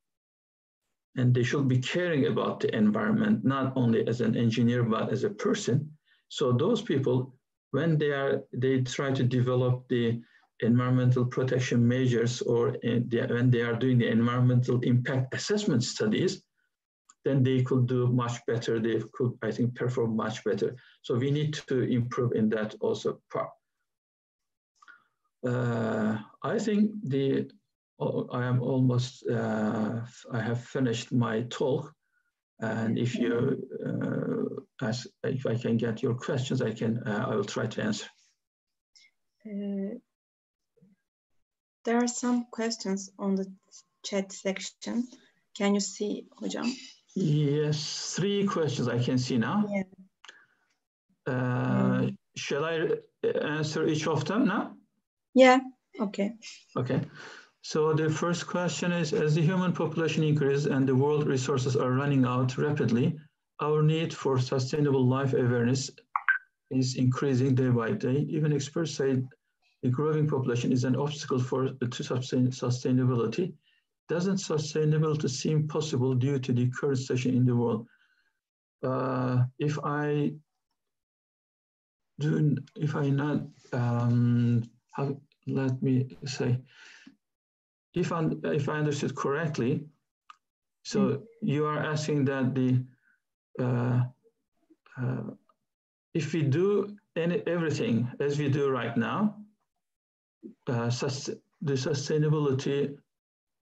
And they should be caring about the environment, not only as an engineer, but as a person. So those people, when they try to develop the environmental protection measures, or when they are doing the environmental impact assessment studies, then they could do much better. They could, I think, perform much better. So we need to improve in that also part. I think I am almost, I have finished my talk. And if you ask, if I can get your questions, I will try to answer. There are some questions on the chat section. Can you see, Hocam? Yes, 3 questions I can see now. Yeah. Shall I answer each of them now? Yeah, okay. Okay. So the first question is, as the human population increases and the world resources are running out rapidly, our need for sustainable life awareness is increasing day by day. Even experts say the growing population is an obstacle to sustainability. Doesn't sustainability seem possible due to the current situation in the world? Let me say, if I understood correctly, so you are asking that if we do everything as we do right now, the sustainability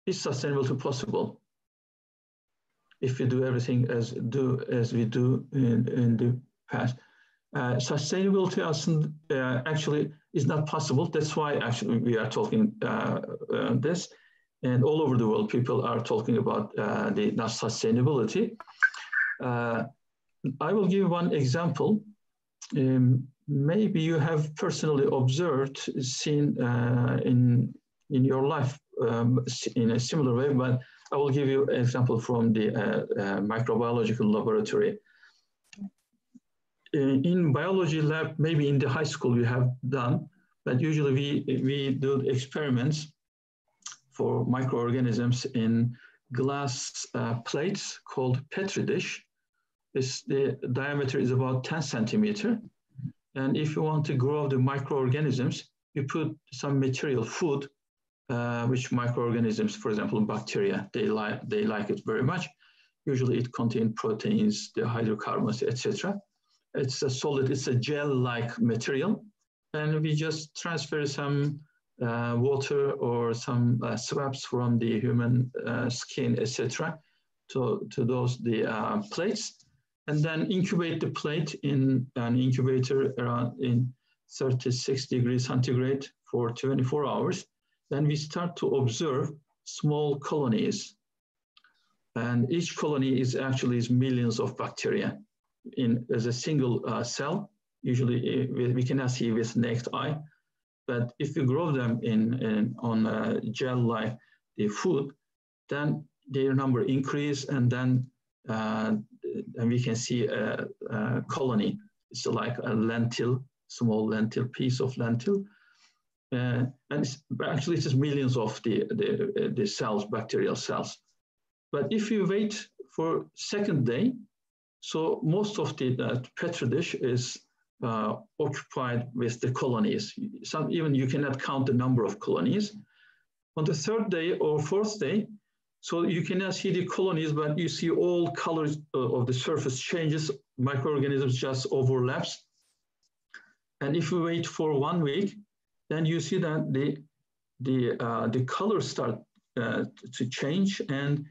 is sustainability possible if we do everything as we do in the past. Sustainability actually is not possible. That's why actually we are talking this, and all over the world people are talking about the not sustainability. I will give one example. Maybe you have personally observed, seen in your life in a similar way, but I will give you an example from the microbiological laboratory. In biology lab, maybe in the high school we have done, but usually we do experiments for microorganisms in glass plates called Petri dish. The diameter is about 10 centimeter. And if you want to grow the microorganisms, you put some material, food, which microorganisms, for example, bacteria, they like it very much. Usually it contains proteins, the hydrocarbons, etc. It's a solid, it's a gel-like material. And we just transfer some water or some swabs from the human skin, etc., to those plates, and then incubate the plate in an incubator around in 36 degrees centigrade for 24 hours. Then we start to observe small colonies. And each colony is actually millions of bacteria as a single cell. Usually we cannot see with naked eye, but if you grow them on a gel like the food, then their number increase, and then and we can see a colony. It's like a lentil, small lentil, piece of lentil. And actually it's millions of the cells, bacterial cells. But if you wait for second day, so most of the Petri dish is occupied with the colonies. Even you cannot count the number of colonies. On the third day or fourth day, so you cannot see the colonies, but you see all colors of the surface changes, microorganisms just overlaps. And if you wait for 1 week, then you see that the colors start to change, and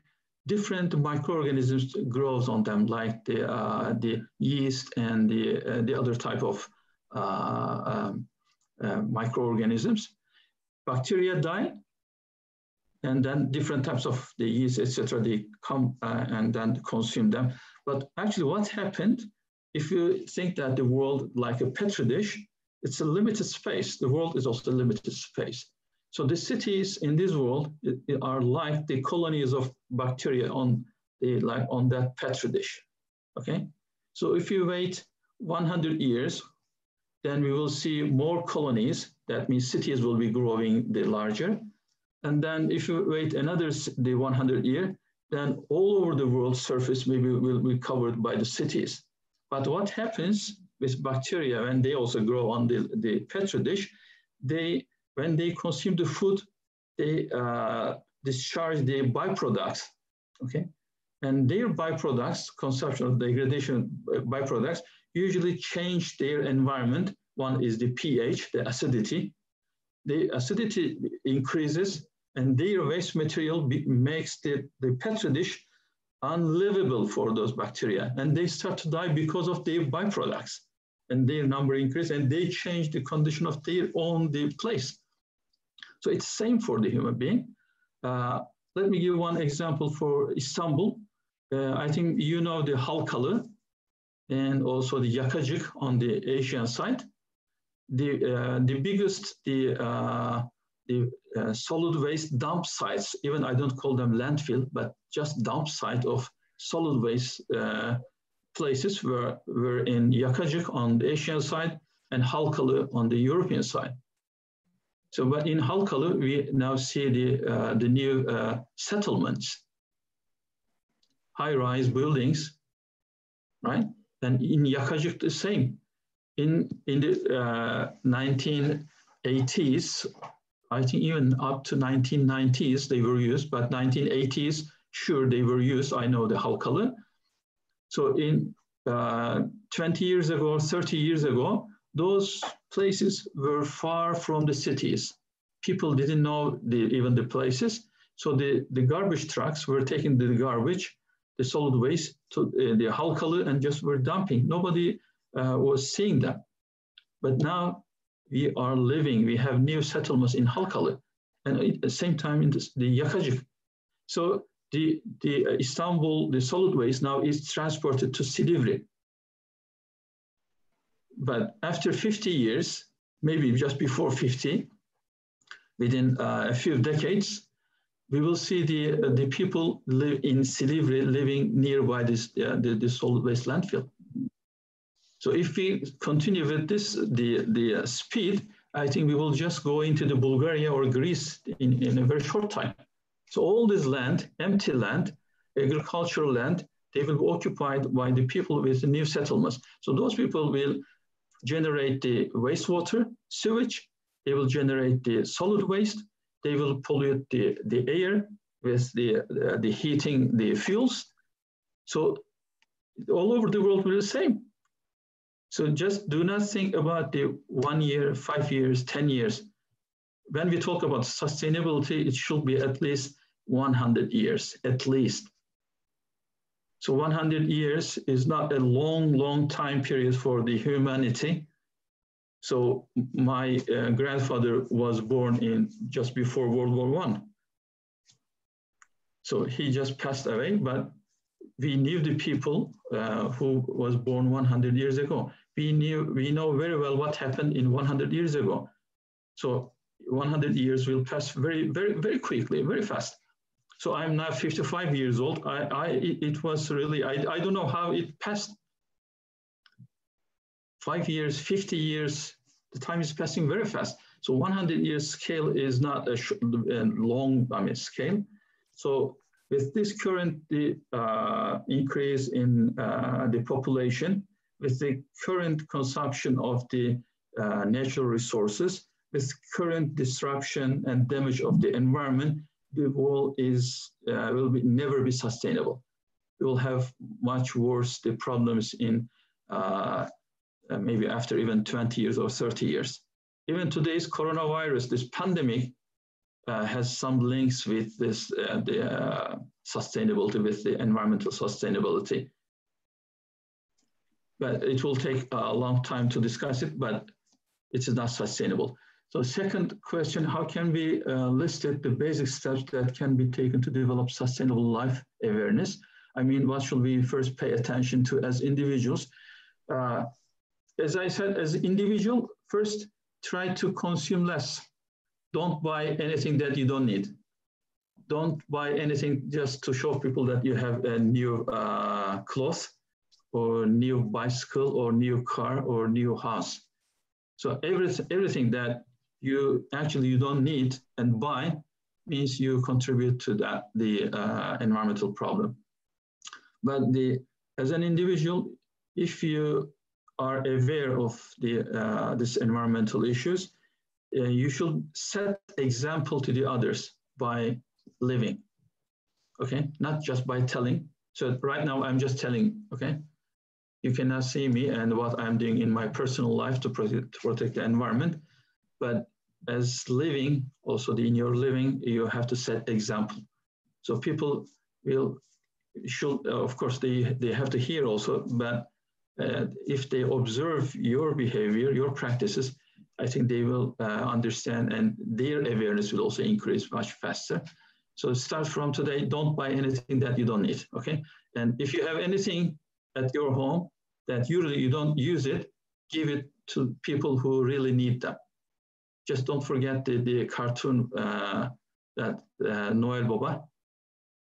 different microorganisms grows on them, like the yeast and the other type of microorganisms. Bacteria die, and then different types of the yeast, etc., they come and then consume them. But actually what happened, if you think that the world like a petri dish, it's a limited space. The world is also a limited space. So the cities in this world are like the colonies of bacteria on that petri dish, okay? So if you wait 100 years, then we will see more colonies. That means cities will be growing larger. And then if you wait another 100 years, then all over the world's surface maybe will be covered by the cities. But what happens with bacteria when they also grow on the petri dish, when they consume the food, they discharge the byproducts, okay? And their byproducts, consumption of degradation byproducts, usually change their environment. One is the pH, the acidity. The acidity increases, and their waste material makes the petri dish unlivable for those bacteria. And they start to die because of their byproducts. And their number increases, and they change the condition of their own place. So it's the same for the human being. Let me give one example for Istanbul. I think you know the Halkalı and also the Yakacık on the Asian side. The biggest solid waste dump sites, even I don't call them landfill, but just dump site of solid waste places were in Yakacık on the Asian side and Halkalı on the European side. So, but in Halkalı, we now see the new settlements, high-rise buildings, right? And in Yakacık, the same. In the 1980s, I think even up to 1990s, they were used, but 1980s, sure, they were used. I know the Halkalı. So in 20 years ago, 30 years ago, those places were far from the cities. People didn't know even the places. So the garbage trucks were taking the garbage, the solid waste to the Halkalı and just were dumping. Nobody was seeing them. But now we have new settlements in Halkalı and at the same time in the Yakacık. So the Istanbul, the solid waste now is transported to Silivri. But after 50 years, maybe just before 50, within a few decades, we will see the people live in Silivri living nearby the solid waste landfill. So if we continue with this, the speed, I think we will just go into the Bulgaria or Greece in a very short time. So all this land, empty land, agricultural land, they will be occupied by the people with the new settlements. So those people will generate the wastewater, sewage, they will generate the solid waste, they will pollute the air with the heating, the fuels. So all over the world will be the same. So just do not think about the 1 year, 5 years, 10 years. When we talk about sustainability, it should be at least 100 years, at least. So 100 years is not a long, long time period for the humanity. So my grandfather was born in just before World War I. So he just passed away, but we knew the people who was born 100 years ago. We know very well what happened in 100 years ago. So 100 years will pass very, very, very quickly, very fast. So I'm now 55 years old. It was really, I don't know how it passed. 5 years, 50 years, the time is passing very fast. So 100 years scale is not a long scale. So with this current increase in the population, with the current consumption of the natural resources, with current disruption and damage of the environment, the world will never be sustainable. We will have much worse the problems in maybe after even 20 years or 30 years. Even today's coronavirus, this pandemic, has some links with this, the sustainability, with the environmental sustainability. But it will take a long time to discuss it, but it is not sustainable. So second question, how can we list the basic steps that can be taken to develop sustainable life awareness? I mean, what should we first pay attention to as individuals? As I said, as an individual, first try to consume less. Don't buy anything that you don't need. Don't buy anything just to show people that you have a new clothes or new bicycle or new car or new house. So everything that you don't need and buy means you contribute to that, the environmental problem. But as an individual, if you are aware of this environmental issues, you should set example to the others by living, okay? Not just by telling. So right now I'm just telling, okay? You cannot see me and what I'm doing in my personal life to protect the environment, but as living, also in your living, you have to set example. So people should, of course, they have to hear also, but if they observe your behavior, your practices, I think they will understand and their awareness will also increase much faster. So start from today, don't buy anything that you don't need, okay? And if you have anything at your home that you don't use it, give it to people who really need them. Just don't forget the cartoon that Noel Baba,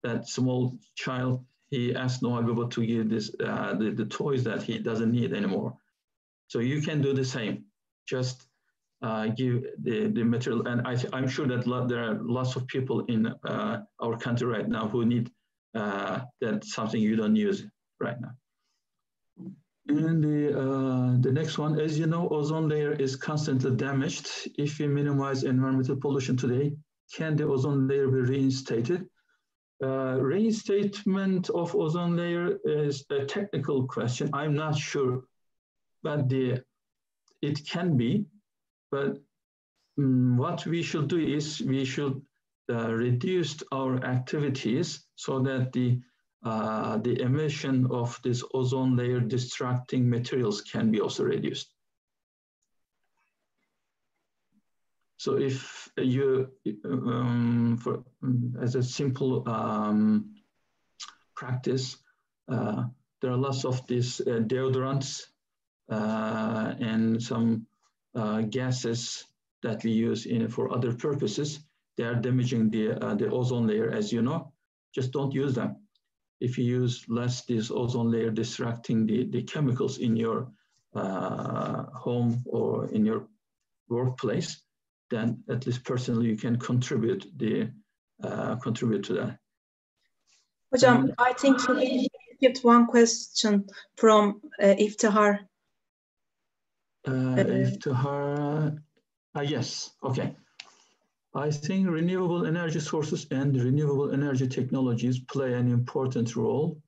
that small child, he asked Noel Baba to give this, the toys that he doesn't need anymore. So you can do the same. Just give the material. And I'm sure that there are lots of people in our country right now who need that something you don't use right now. And the next one, as you know, ozone layer is constantly damaged. If we minimize environmental pollution today, can the ozone layer be reinstated? Reinstatement of ozone layer is a technical question. I'm not sure, but it can be. But what we should do is we should reduce our activities so that the emission of this ozone layer destructing materials can be also reduced. So if you, as a simple practice, there are lots of these deodorants and some gases that we use for other purposes. They are damaging the ozone layer, as you know. Just don't use them. If you use less this ozone layer distracting the chemicals in your home or in your workplace, then at least personally you can contribute to that. Hocam, I think you get one question from Iftihar. Iftihar, yes, okay. I think renewable energy sources and renewable energy technologies play an important role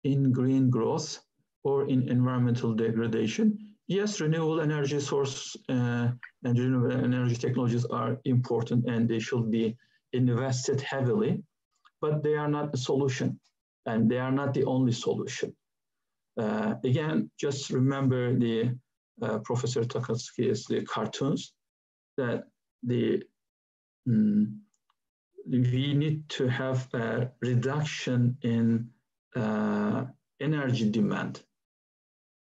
in green growth or in environmental degradation. Yes, renewable energy source and renewable energy technologies are important and they should be invested heavily, but they are not the solution and they are not the only solution. Again, just remember the Professor Takatsuki's the cartoons that we need to have a reduction in energy demand.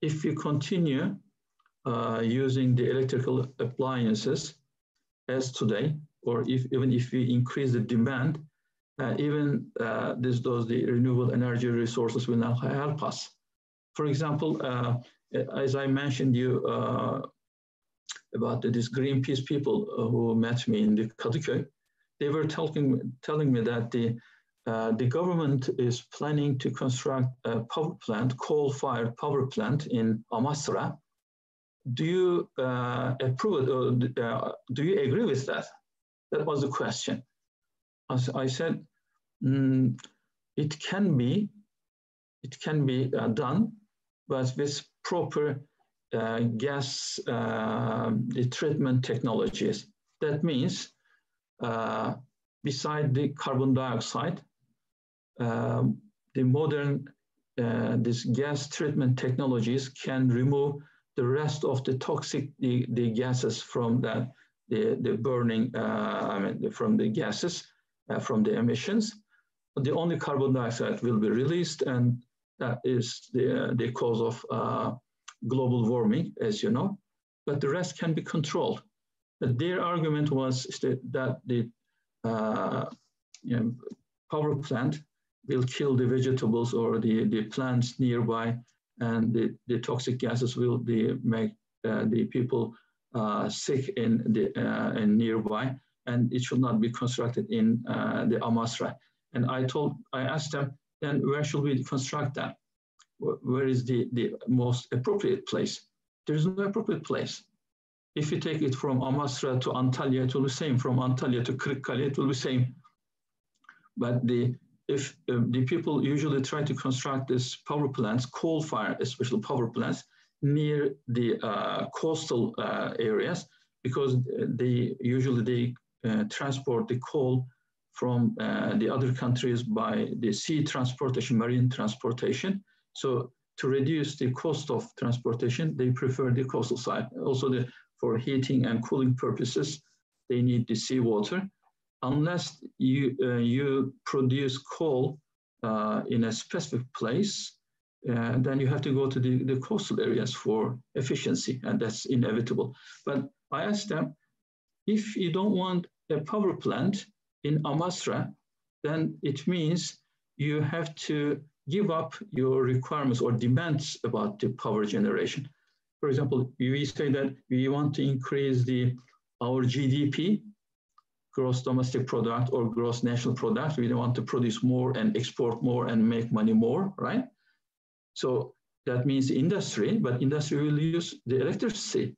If we continue using the electrical appliances as today, or even if we increase the demand, even the renewable energy resources will not help us. For example, as I mentioned you about these Greenpeace people who met me in the Kadıköy, they were telling me that the government is planning to construct a power plant, coal-fired power plant in Amasra. Do you approve it, or do you agree with that? That was the question. I said, it can be done, but with proper gas treatment technologies. That means beside the carbon dioxide, the modern this gas treatment technologies can remove the rest of the toxic the gases from the burning from the gases from the emissions. The only carbon dioxide will be released, and that is the cause of global warming, as you know. But the rest can be controlled. But their argument was that the power plant will kill the vegetables or the plants nearby, and the toxic gases will make the people sick in nearby, and it should not be constructed in the Amasra. And I asked them, then where should we construct that? Where is the most appropriate place? There is no appropriate place. If you take it from Amasra to Antalya, it will be the same. From Antalya to Kırıkkale, it will be the same. But if the people usually try to construct these power plants, coal-fired, especially power plants, near the coastal areas, because they usually transport the coal from the other countries by the sea transportation, marine transportation. So to reduce the cost of transportation, they prefer the coastal side. Also, for heating and cooling purposes, they need the seawater. Unless you produce coal in a specific place, then you have to go to the coastal areas for efficiency, and that's inevitable. But I asked them, if you don't want a power plant in Amasra, then it means you have to give up your requirements or demands about the power generation. For example, we say that we want to increase our GDP, gross domestic product or gross national product. We want to produce more and export more and make money more, right? So that means industry, but industry will use the electricity.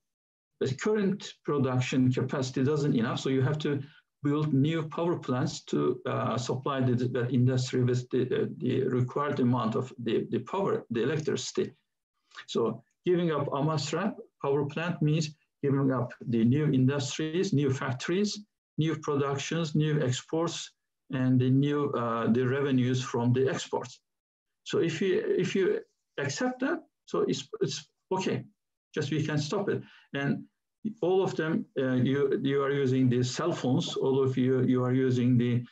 The current production capacity doesn't enough, so you have to build new power plants to supply that industry with the required amount of the power, the electricity. So giving up Amasra power plant means giving up the new industries, new factories, new productions, new exports, and the revenues from the exports. So if you accept that, so it's okay. Just we can stop it. And all of them, you are using the cell phones. All of you are using the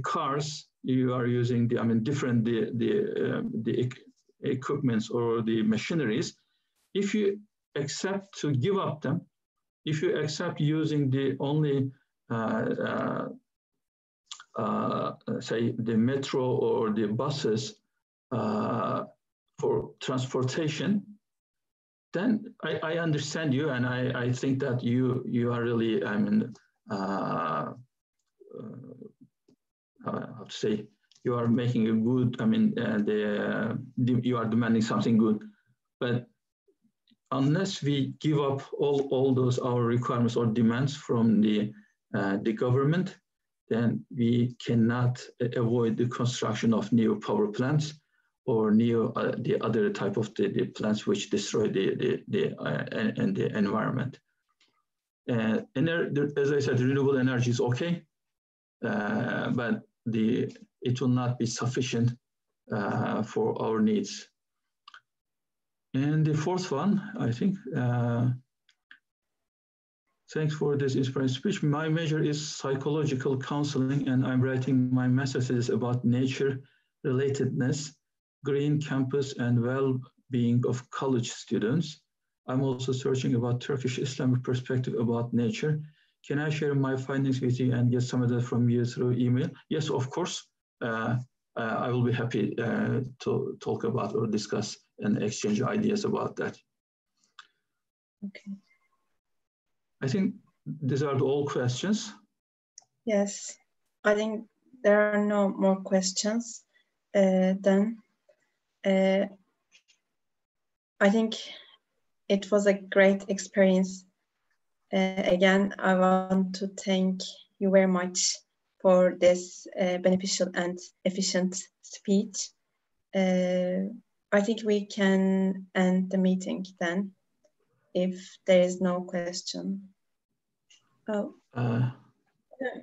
cars. You are using different the equipments or the machineries. If you accept to give up them, if you accept using the only say the metro or the buses for transportation, then I understand you, and I think that you are really how to say, you are making a good, you are demanding something good, but unless we give up all those our requirements or demands from the government, then we cannot avoid the construction of new power plants or the other type of the plants which destroy the environment. And as I said, renewable energy is okay, but it will not be sufficient for our needs. And the fourth one, I think, thanks for this inspiring speech. My major is psychological counseling, and I'm writing my master's about nature relatedness, green campus, and well-being of college students. I'm also searching about Turkish Islamic perspective about nature. Can I share my findings with you and get some of that from you through email? Yes, of course. I will be happy to talk about or discuss and exchange ideas about that. Okay. I think these are all questions. Yes, I think there are no more questions. Then I think it was a great experience. Again, I want to thank you very much for this beneficial and efficient speech. I think we can end the meeting then, if there is no question. Oh.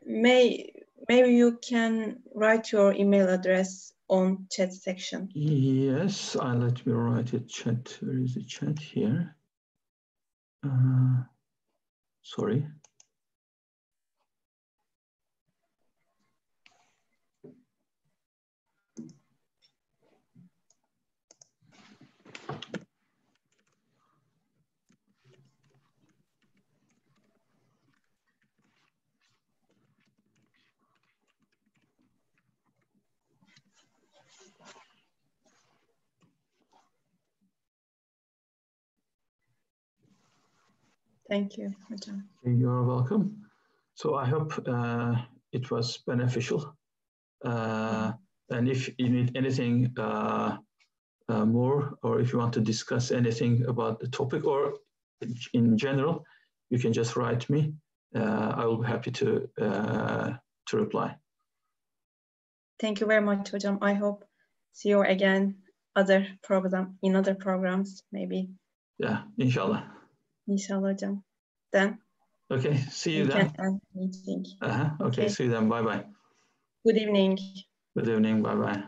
Maybe you can write your email address on chat section. Yes, let me write a chat. Where is the chat here? Sorry. Thank you, hocam. You're welcome. So I hope it was beneficial. And if you need anything more, or if you want to discuss anything about the topic or in general, you can just write me. I will be happy to reply. Thank you very much, hocam. I hope see you again in other programs maybe. Yeah, inshallah. İnşallah hocam. Then. Okay, see you then. We can end meeting. Okay, see you then. Bye bye. Good evening. Good evening. Bye bye.